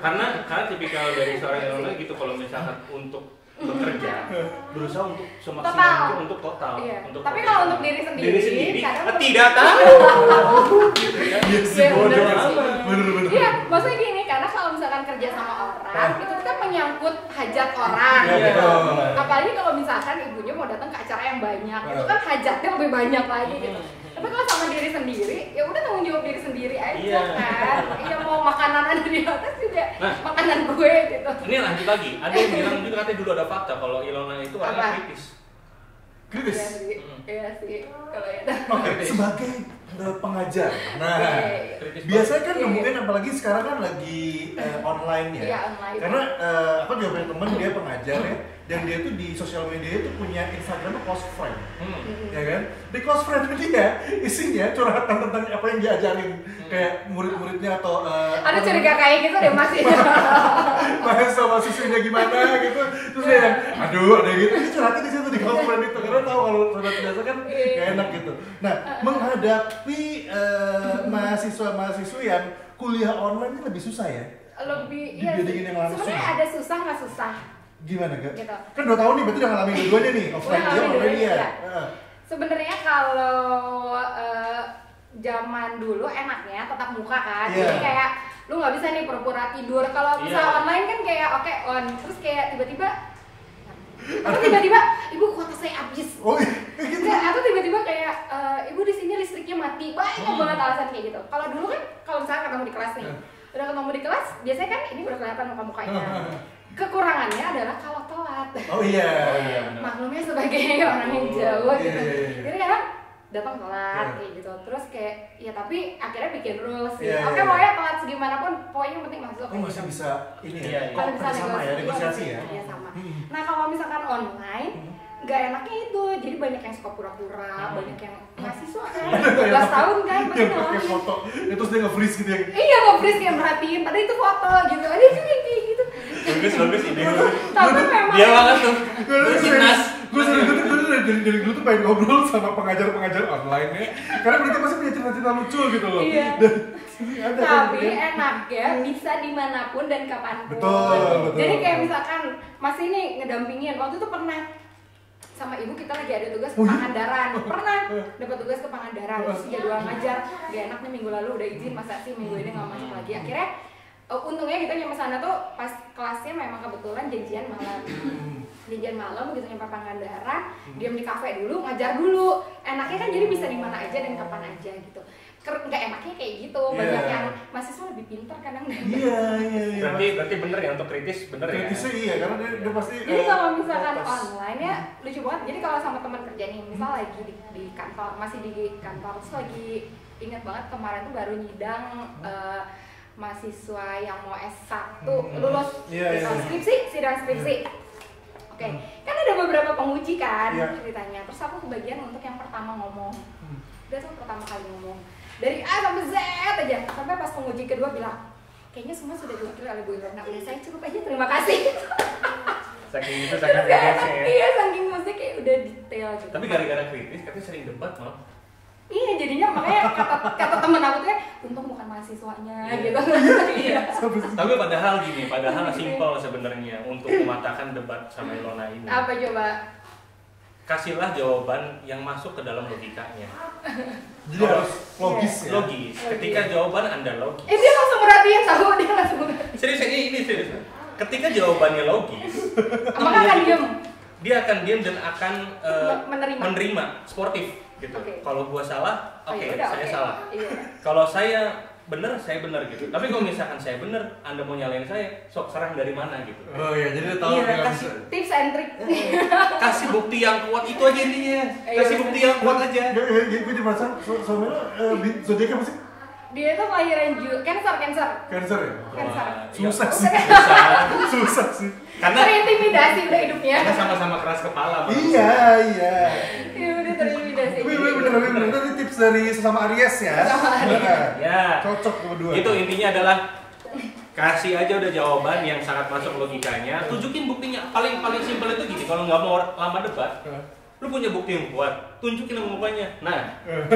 karena tipikal dari seorang Ilona gitu, kalau misalkan untuk bekerja berusaha untuk semaksimal mungkin untuk total. Iya. Untuk tapi total. kalau untuk diri sendiri kadang tidak tahu. Iya sih, bodoh. Bener. Iya, maksudnya gini, karena kalau misalkan kerja sama orang itu kan menyangkut hajat orang. Iya. Apalagi kalau misalkan ibunya mau datang ke acara yang banyak, itu kan hajatnya lebih banyak lagi gitu. Tapi kalau sama diri sendiri, ya udah tanggung jawab diri sendiri aja kan. Iya, mau makanan ada di atas juga makanan gue gitu. Ini lanjut lagi, ada yang bilang juga katanya dulu ada fakta kalau Ilona itu orangnya kritis. Kritis? Iya sih, kalau ya. Oke, sebagai pengajar. Nah, biasanya kan mungkin apalagi sekarang kan lagi online ya. Iya, online. Karena aku juga punya temen dia pengajar ya, dan dia tuh di sosial media itu punya Instagram close friend. Ya kan? Di close friend dia isinya curhatan tentang apa yang diajarin kayak murid-muridnya atau ada curiga kayak gitu deh Mas. bahas sama siswinya gimana gitu. Terus dia yang aduh ada gitu. Ini curhatnya di situ di close friend itu karena tahu kalau sobat biasa kan gak enak gitu. Nah, menghadapi mahasiswa-mahasiswa yang kuliah online ini lebih susah ya? Lebih dibandingin yang langsung. Sebenarnya ada susah nggak susah. Gimana Kak? Gitu. Kan 2 tahun nih berarti udah ngalamin dua-duanya nih, offline dia, online dia. Sebenarnya kalau zaman dulu enaknya tetap muka kan, jadi kayak lu nggak bisa nih pura-pura tidur. Kalau bisa online kan kayak oke on, terus kayak tiba-tiba ibu kuota saya habis. Oh iya, gitu. Atau tiba-tiba kayak ibu di sini listriknya mati. Banyak banget alasan kayak gitu. Kalau dulu kan kalau misalnya ketemu di kelas nih, udah ketemu di kelas, biasanya kan ini udah kelihatan muka-mukanya. Kekurangannya adalah kalau telat. Oh iya. Maklumnya sebagai orang yang Jawa gitu. Iya. Jadi kadang datang telat kayak gitu. Terus kayak ya tapi akhirnya bikin rules sih. Iya, Oke, pokoknya telat segimana pun pokoknya yang penting masuk. Oh masih bisa ini Iya, ya, Kalau bisa sama ya, negosiasi ya? Iya sama. Nah kalau misalkan online, nggak enaknya itu. Jadi banyak yang suka pura-pura, banyak yang mahasiswa kan, 12 tahun kan, pasti yang pakai ngalamin. foto, terus dia nge-freeze gitu ya. Iya, nge-freeze kayak merhatiin, padahal itu foto gitu. Ada juga kayak gitu. Bagus ide. Tapi memang Dia banget tuh. Terus timnas. Gue dari dulu tuh pengen ngobrol sama pengajar-pengajar online ya, karena mereka pasti punya cerita-cerita lucu gitu loh. Iya. Ada Tapi kan? enaknya bisa dimanapun dan kapanpun. Betul. Jadi kayak misalkan Mas ini ngedampingin, waktu itu pernah sama ibu kita lagi ada tugas ke Pangandaran, pernah dapat tugas ke Pangandaran, terus jadwal ngajar, gak enak nih minggu lalu udah izin, masa sih minggu ini nggak masuk lagi. Akhirnya untungnya kita nyampe sana tuh pas kelasnya memang kebetulan janjian malam gitu, nyampe Pangandaran, diam di kafe dulu, ngajar dulu. Enaknya kan jadi bisa di mana aja dan kapan aja gitu. Nggak enaknya kayak gitu, banyak yang mahasiswa lebih pintar kadang. Iya. Berarti bener ya untuk kritis, bener ya. Kritisnya iya, karena dia pasti. Jadi kalau misalkan online ya lucu banget. Jadi kalau sama teman kerja nih, misal lagi di kantor, masih di kantor, terus lagi ingat banget kemarin tuh baru nyidang mahasiswa yang mau S1 lulus sidang skripsi. Oke, kan ada beberapa penguji kan ceritanya. Terus aku kebagian untuk yang pertama ngomong. Udah tuh pertama kali ngomong. Dari A sampai Z aja. Sampai pas penguji kedua bilang, kayaknya semua sudah diwakili oleh Bu Ilona. Udah saya cukup aja, terima kasih. Saking kritisnya. Iya, saking musik kayak udah detail gitu. Tapi gara-gara kritis, katanya sering debat malah. Iya, jadinya makanya kata temen aku tuh untung bukan mahasiswanya gitu. Iya. Tapi padahal simpel sebenarnya untuk mematahkan debat sama Ilona ini. Apa coba? Kasihlah jawaban yang masuk ke dalam logikanya. Jadi harus logis ya. Logis. Ketika jawaban Anda logis. Dia langsung merhatiin tahu, dia langsung merhatiin. Serius, ini serius. Ketika jawabannya logis, apakah akan diem? Dia akan diam dan akan menerima sportif gitu. Okay. Kalau gua salah, saya salah. Iya. Kalau saya benar gitu. Tapi kalau misalkan saya benar, Anda mau nyalain saya, sok serang dari mana gitu. Oh iya, jadi dia tahu dia kasih tips and trick. Kasih bukti yang kuat itu aja intinya. Kasih bukti yang kuat aja. Gue di masa soalnya zodiaknya apa sih? Dia tuh kelahiran Cancer Cancer ya? Cancer. Susah sih. Karena terintimidasi udah hidupnya. Karena sama-sama keras kepala. Iya. Iya, udah terintimidasi. Tapi bener. Tadi tips dari sesama Aries ya. Sesama Aries. Ya. Cocok berdua. Itu intinya adalah kasih aja udah jawaban yang sangat masuk logikanya, tunjukin buktinya. Paling simpel itu gini, kalau nggak mau lama debat, lu punya bukti yang kuat, tunjukin sama mukanya. Nah, gitu.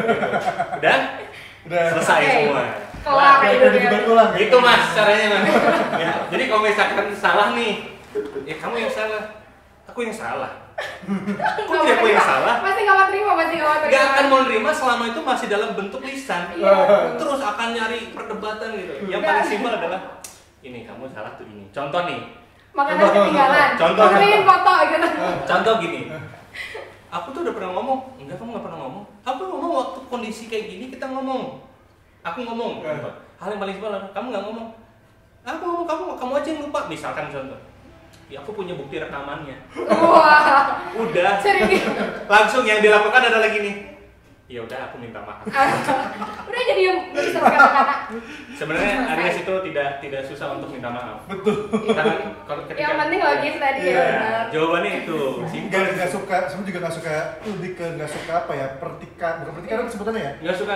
Udah selesai semua. Kelar Gitu mas caranya mas. Ya, jadi kalau misalkan salah nih, ya kamu yang salah, aku yang salah. Kok tidak aku yang salah? Masih nggak mau terima. Gak akan mau nerima selama itu masih dalam bentuk lisan. Terus akan nyari perdebatan gitu. Yang paling simpel adalah ini kamu salah tuh ini. Contoh nih. Makanan ketinggalan. Contoh. Bikin foto gitu. Contoh gini. Aku tuh udah pernah ngomong. Enggak, kamu nggak pernah ngomong. Aku ngomong waktu kondisi kayak gini kita ngomong. Aku ngomong. Hal yang paling simpel adalah kamu nggak ngomong. Aku ngomong kamu aja yang lupa. Misalkan contoh. Ya aku punya bukti rekamannya. Wah. Udah. Langsung yang dilakukan adalah gini. Ya udah aku minta maaf. Udah jadi yang bisa kata-kata. Sebenarnya Aries itu tidak susah untuk minta maaf. Betul. Kalau ketika Yang penting logis tadi ya. Benar. Jawabannya itu. Nggak suka, saya juga nggak suka, lebih ke nggak suka apa ya, bukan pertikaian kan sebutannya ya? Nggak suka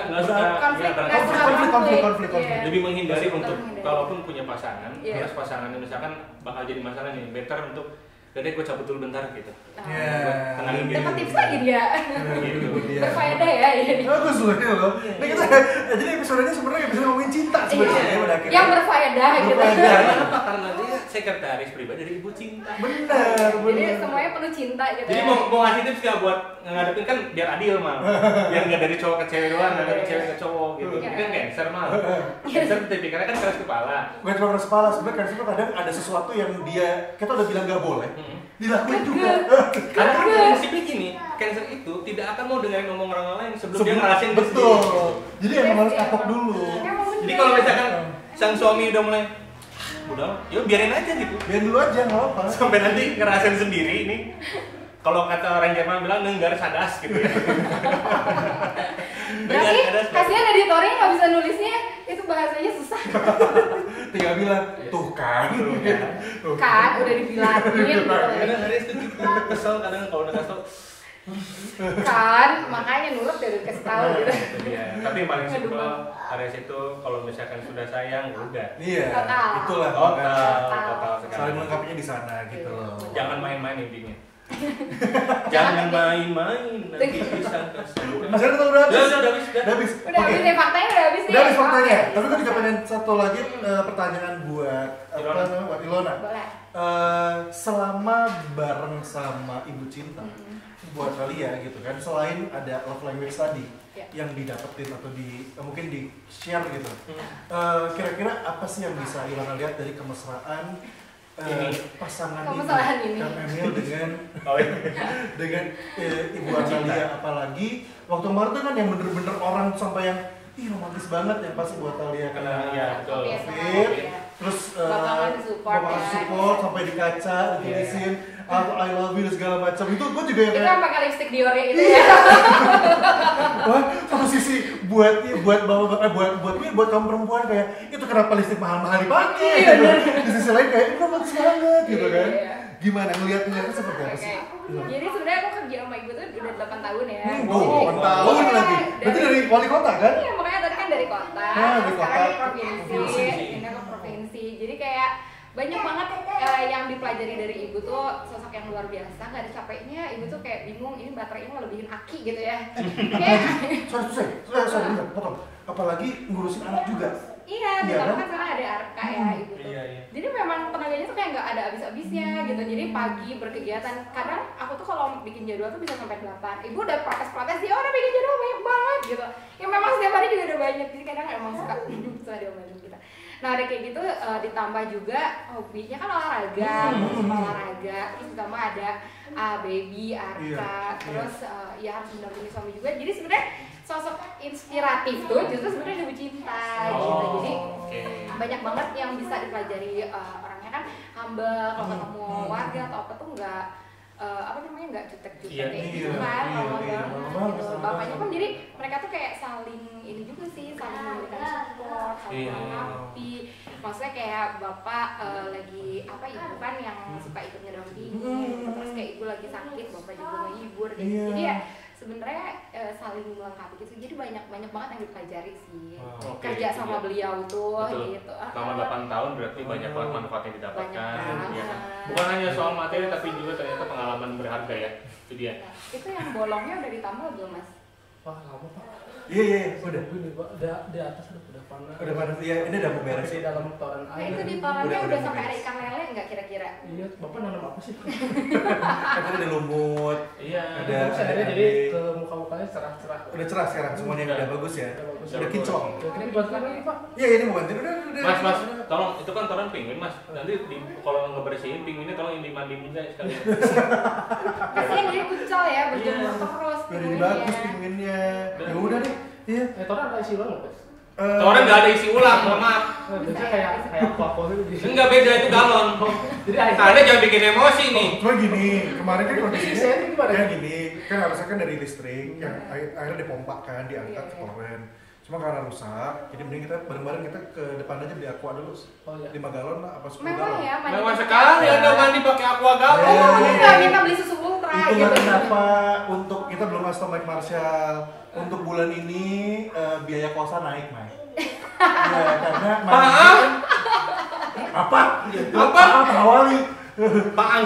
konflik. Lebih menghindari untuk kalaupun punya pasangan, Iya. terus pasangannya misalkan bakal jadi masalah nih, better untuk udah deh gue cabut dulu bentar gitu. Tenangin diri. Dapat tips lagi dia. Gitu. Berfaedah ya ini. Bagus loh ini loh. Nah kita jadi episodenya sebenarnya bisa ngomongin cinta sebenarnya pada akhirnya. Yang berfaedah gitu. Karena apa? Karena dia sekretaris pribadi dari Ibu Cinta. Benar. Jadi semuanya penuh cinta gitu. Jadi mau ngasih tips nggak buat ngadepin kan biar adil mal, biar nggak dari cowok ke cewek doang, nggak dari cewek ke cowok gitu. Ini kan cancer mal, cancer tipikalnya kan keras kepala. Bukan cuma keras kepala, sebenarnya kan itu kadang ada sesuatu yang kita udah bilang nggak boleh, dilakuin juga. Karena prinsipnya gini, cancer itu tidak akan mau dengerin ngomong orang lain sebelum dia ngerasain betul. Jadi emang harus kapok dulu. Jadi kalau misalkan sang suami udah mulai udah, yuk biarin aja gitu. Biarin dulu aja nggak apa. Sampai nanti ngerasain sendiri ini. Kalau kata orang Jerman bilang nenggar sadas gitu ya. Berarti kasihan editornya nggak bisa nulisnya, itu bahasanya susah. Tinggal bilang, tuh kan. Kan udah dibilangin. Kadang Aries tuh gitu, kesel kadang kalau udah kesel. Kan makanya nurut dari kasih tahu gitu. Iya, tapi yang paling simpel Aries itu kalau misalkan sudah sayang udah. Iya, Total. itulah. Total sekali. Saling melengkapinya di sana gitu loh. Jangan main-main intinya. Jangan main-main nanti bisa kesel. Masih ada atau udah habis? Udah habis. Udah habis. Udah habis nih faktanya, udah habis nih. Udah habis faktanya. Oke. Tapi gue juga pengen satu lagi pertanyaan buat buat Ilona. Boleh. Selama bareng sama Ibu Cinta, buat kalian gitu kan, selain ada love language tadi yang didapetin atau mungkin di share gitu, kira-kira apa sih yang bisa Ilona lihat dari kemesraan pasangan ini Kang Emil dengan Ibu Atalia, apalagi waktu kemarin tuh kan yang bener-bener orang sampai yang romantis banget yang pasti buat Atalia Ya, betul. terus Bakalan support sampai di kaca ditulisin I love you dan segala macam. Itu gue juga yang Itu kayak kan pakai lipstick Diornya itu ya. wah, satu sisi buat kaum perempuan kayak itu kenapa lipstick mahal-mahal dipakai gitu. Di sisi lain kayak itu romantis banget gitu kan. Gimana ngeliatnya seperti apa sih? Jadi sebenarnya aku kerja sama ibu tuh udah 8 tahun ya. 8 tahun lagi. Berarti dari wali kota kan? Iya, makanya tadi kan dari kota. Dari Sekarang kota. di provinsi, pindah ke provinsi. Jadi kayak banyak banget yang dipelajari dari ibu tuh, sosok yang luar biasa, nggak ada capeknya. Ibu tuh kayak bingung, ini baterainya ngelebihin aki gitu ya. Sorry, potong. Apalagi ngurusin anak juga. Iya, ditambah kan sekarang ada Arka ya ibu tuh. Iya. Jadi memang tenaganya tuh kayak nggak ada habis-habisnya gitu. Jadi pagi berkegiatan. Kadang aku tuh kalau bikin jadwal tuh bisa sampai 8. Ibu udah protes-protes, dia udah bikin jadwal banyak banget gitu. Ya memang setiap hari juga udah banyak. Jadi kadang emang suka diomelin kita. Nah ada kayak gitu, ditambah juga hobinya kan olahraga, terus ditambah ada baby, Arka, terus ya harus mendampingi suami juga. Jadi sebenarnya sosok inspiratif tuh justru sebenarnya Ibu Cinta gitu. Jadi banyak banget yang bisa dipelajari. Orangnya kan humble, kalau ketemu warga atau apa tuh nggak jutek-jutek kayak gitu kan, gitu. Bapaknya pun jadi mereka tuh kayak saling ini juga sih, saling memberikan support, saling mengerti. Maksudnya kayak bapak lagi ibu kan yang suka ikut ngedampingi, terus kayak ibu lagi sakit, bapak juga menghibur gitu. Jadi ya sebenarnya saling melengkapi gitu. Jadi banyak banget yang dipelajari sih. Okay, Kerja sama beliau tuh. Betul. Gitu. Selama 8 tahun berarti banyak banget manfaat yang didapatkan. Ya kan? Banget. Bukan hanya soal materi tapi juga ternyata pengalaman berharga ya. Itu dia. Nah, itu yang bolongnya udah ditambal belum Mas? Wah, lama Pak. Iya, udah. Ini Pak, di atas udah panas. Udah panas, iya, ini udah mau beres Masih dalam toran Nah, air. itu di torannya udah sampai beres. ada ikan lele nggak kira-kira? Iya, Bapak nanam apa sih? Kan ada lumut. Iya. Ada- Saya jadi ada- ke muka-mukanya cerah-cerah. Udah cerah sekarang, semuanya udah bagus ya. Udah bagus. Udah kinclong. Kira-kira dibantu lagi Pak. Iya, ini mau bantuin udah. Mas, tolong itu kan toran penguin Mas. Nanti kalau ngebersihin penguinnya tolong yang dimandiin juga sekalian. Kasihan jadi kucel ya, berjemur Iya. terus. Udah jadi bagus pinguinnya. Ya udah deh. Iya. Toran ada isi ulang nggak, Pak? Toran nggak ada isi ulang, mohon maaf. Biasanya kayak aqua gitu. Enggak beda itu galon. Jadi air. Anda jangan bikin emosi nih. Cuma gini, kemarin kan kondisinya Saya gimana? kan gini, kan harusnya kan dari listrik yang airnya dipompa kan, diangkat ke toren. Cuma karena rusak, jadi mending kita bareng-bareng kita ke depan aja beli aqua dulu. Oh iya. 5 galon lah apa 10 Mewah galon. ya, mandi. Mewah sekali Anda mandi pakai aqua galon. Oh, Iya. ini nggak minta beli susu ultra Itu gitu. kan kenapa untuk kita belum ngasih tau Mike Marshall untuk bulan ini biaya kosan naik Mike. Iya karena Maaf. apa? Apa? Awali. Bang.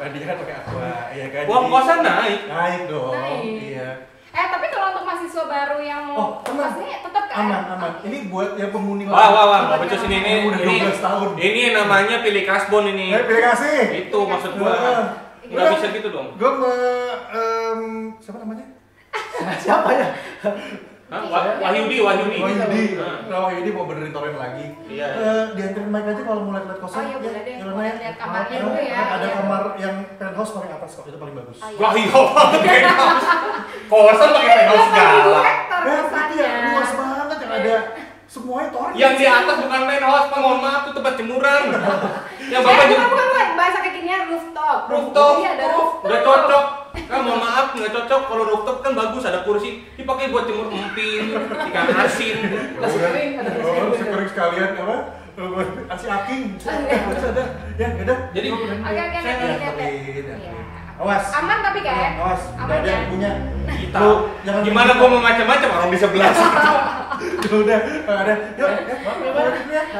Dia kan pakai aqua, ya kan. Uang Jadi- kosan naik. Naik dong. Naik. Iya. Tapi kalau untuk mahasiswa baru yang mau aman. kosnya tetap kan? Aman. Ini buat yang penghuni Wah, Mbak Becus ini Yang udah 12 tahun. Ini namanya pilih kasbon ini. Pilih kasih. Itu maksud gua. Nggak bisa gitu dong. Gue siapa namanya? Siapa ya? Hah? Wahyudi. Wahyudi. Nah. Nah, Wahyudi mau benerin toren lagi. Iya. Dianterin Mike aja kalau mau lihat kosan. Oh iya boleh deh, Gimana mau ya? lihat kamarnya Ah, dulu ya. Ada Iya. kamar yang penthouse paling atas kok, itu paling bagus. Oh, iya. Wah, iya banget penthouse. Kosan pakai penthouse segala. Hektar Itu kosannya. ya, luas banget yang ada semuanya toren. Yang di atas bukan penthouse, Pak. Mohon maaf itu tempat jemuran. Yang Bapak bukan. Bahasa kekinian rooftop. rooftop. Iya, ada rooftop. Udah cocok. Kan mohon maaf nggak cocok kalau rooftop kan bagus ada kursi dipakai buat jemur emping, ikan asin. Nasi kering, ada nasi kering. Nasi kering sekalian apa? Asi aking. Terus ada. Ya, udah. Jadi Oke, Ya, lihat. Iya. Iya. Awas. Aman tapi kan? Awas. Aman Udah ada ya? yang punya. kita Lu jangan gimana gua mau macam-macam orang di sebelah. Udah, ada. Yuk,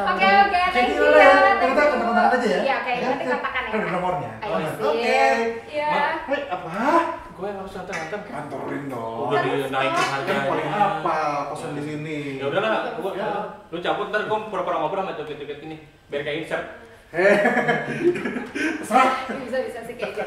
Oke, thank you ya. ya. Kita kontak-kontakan aja ya. Iya, oke, nanti kontakan ya. Ada nomornya. Ayo, sip. Oke. Iya. Hei, apa? Gue harus nganter-nganter. Kantorin dong. Udah dinaikin Kan paling harganya. apa kosan di sini? Ya udahlah, lu cabut ntar gua pura-pura ngobrol sama joget-joget ini biar kayak insert. Terserah. Bisa sih kayak gitu.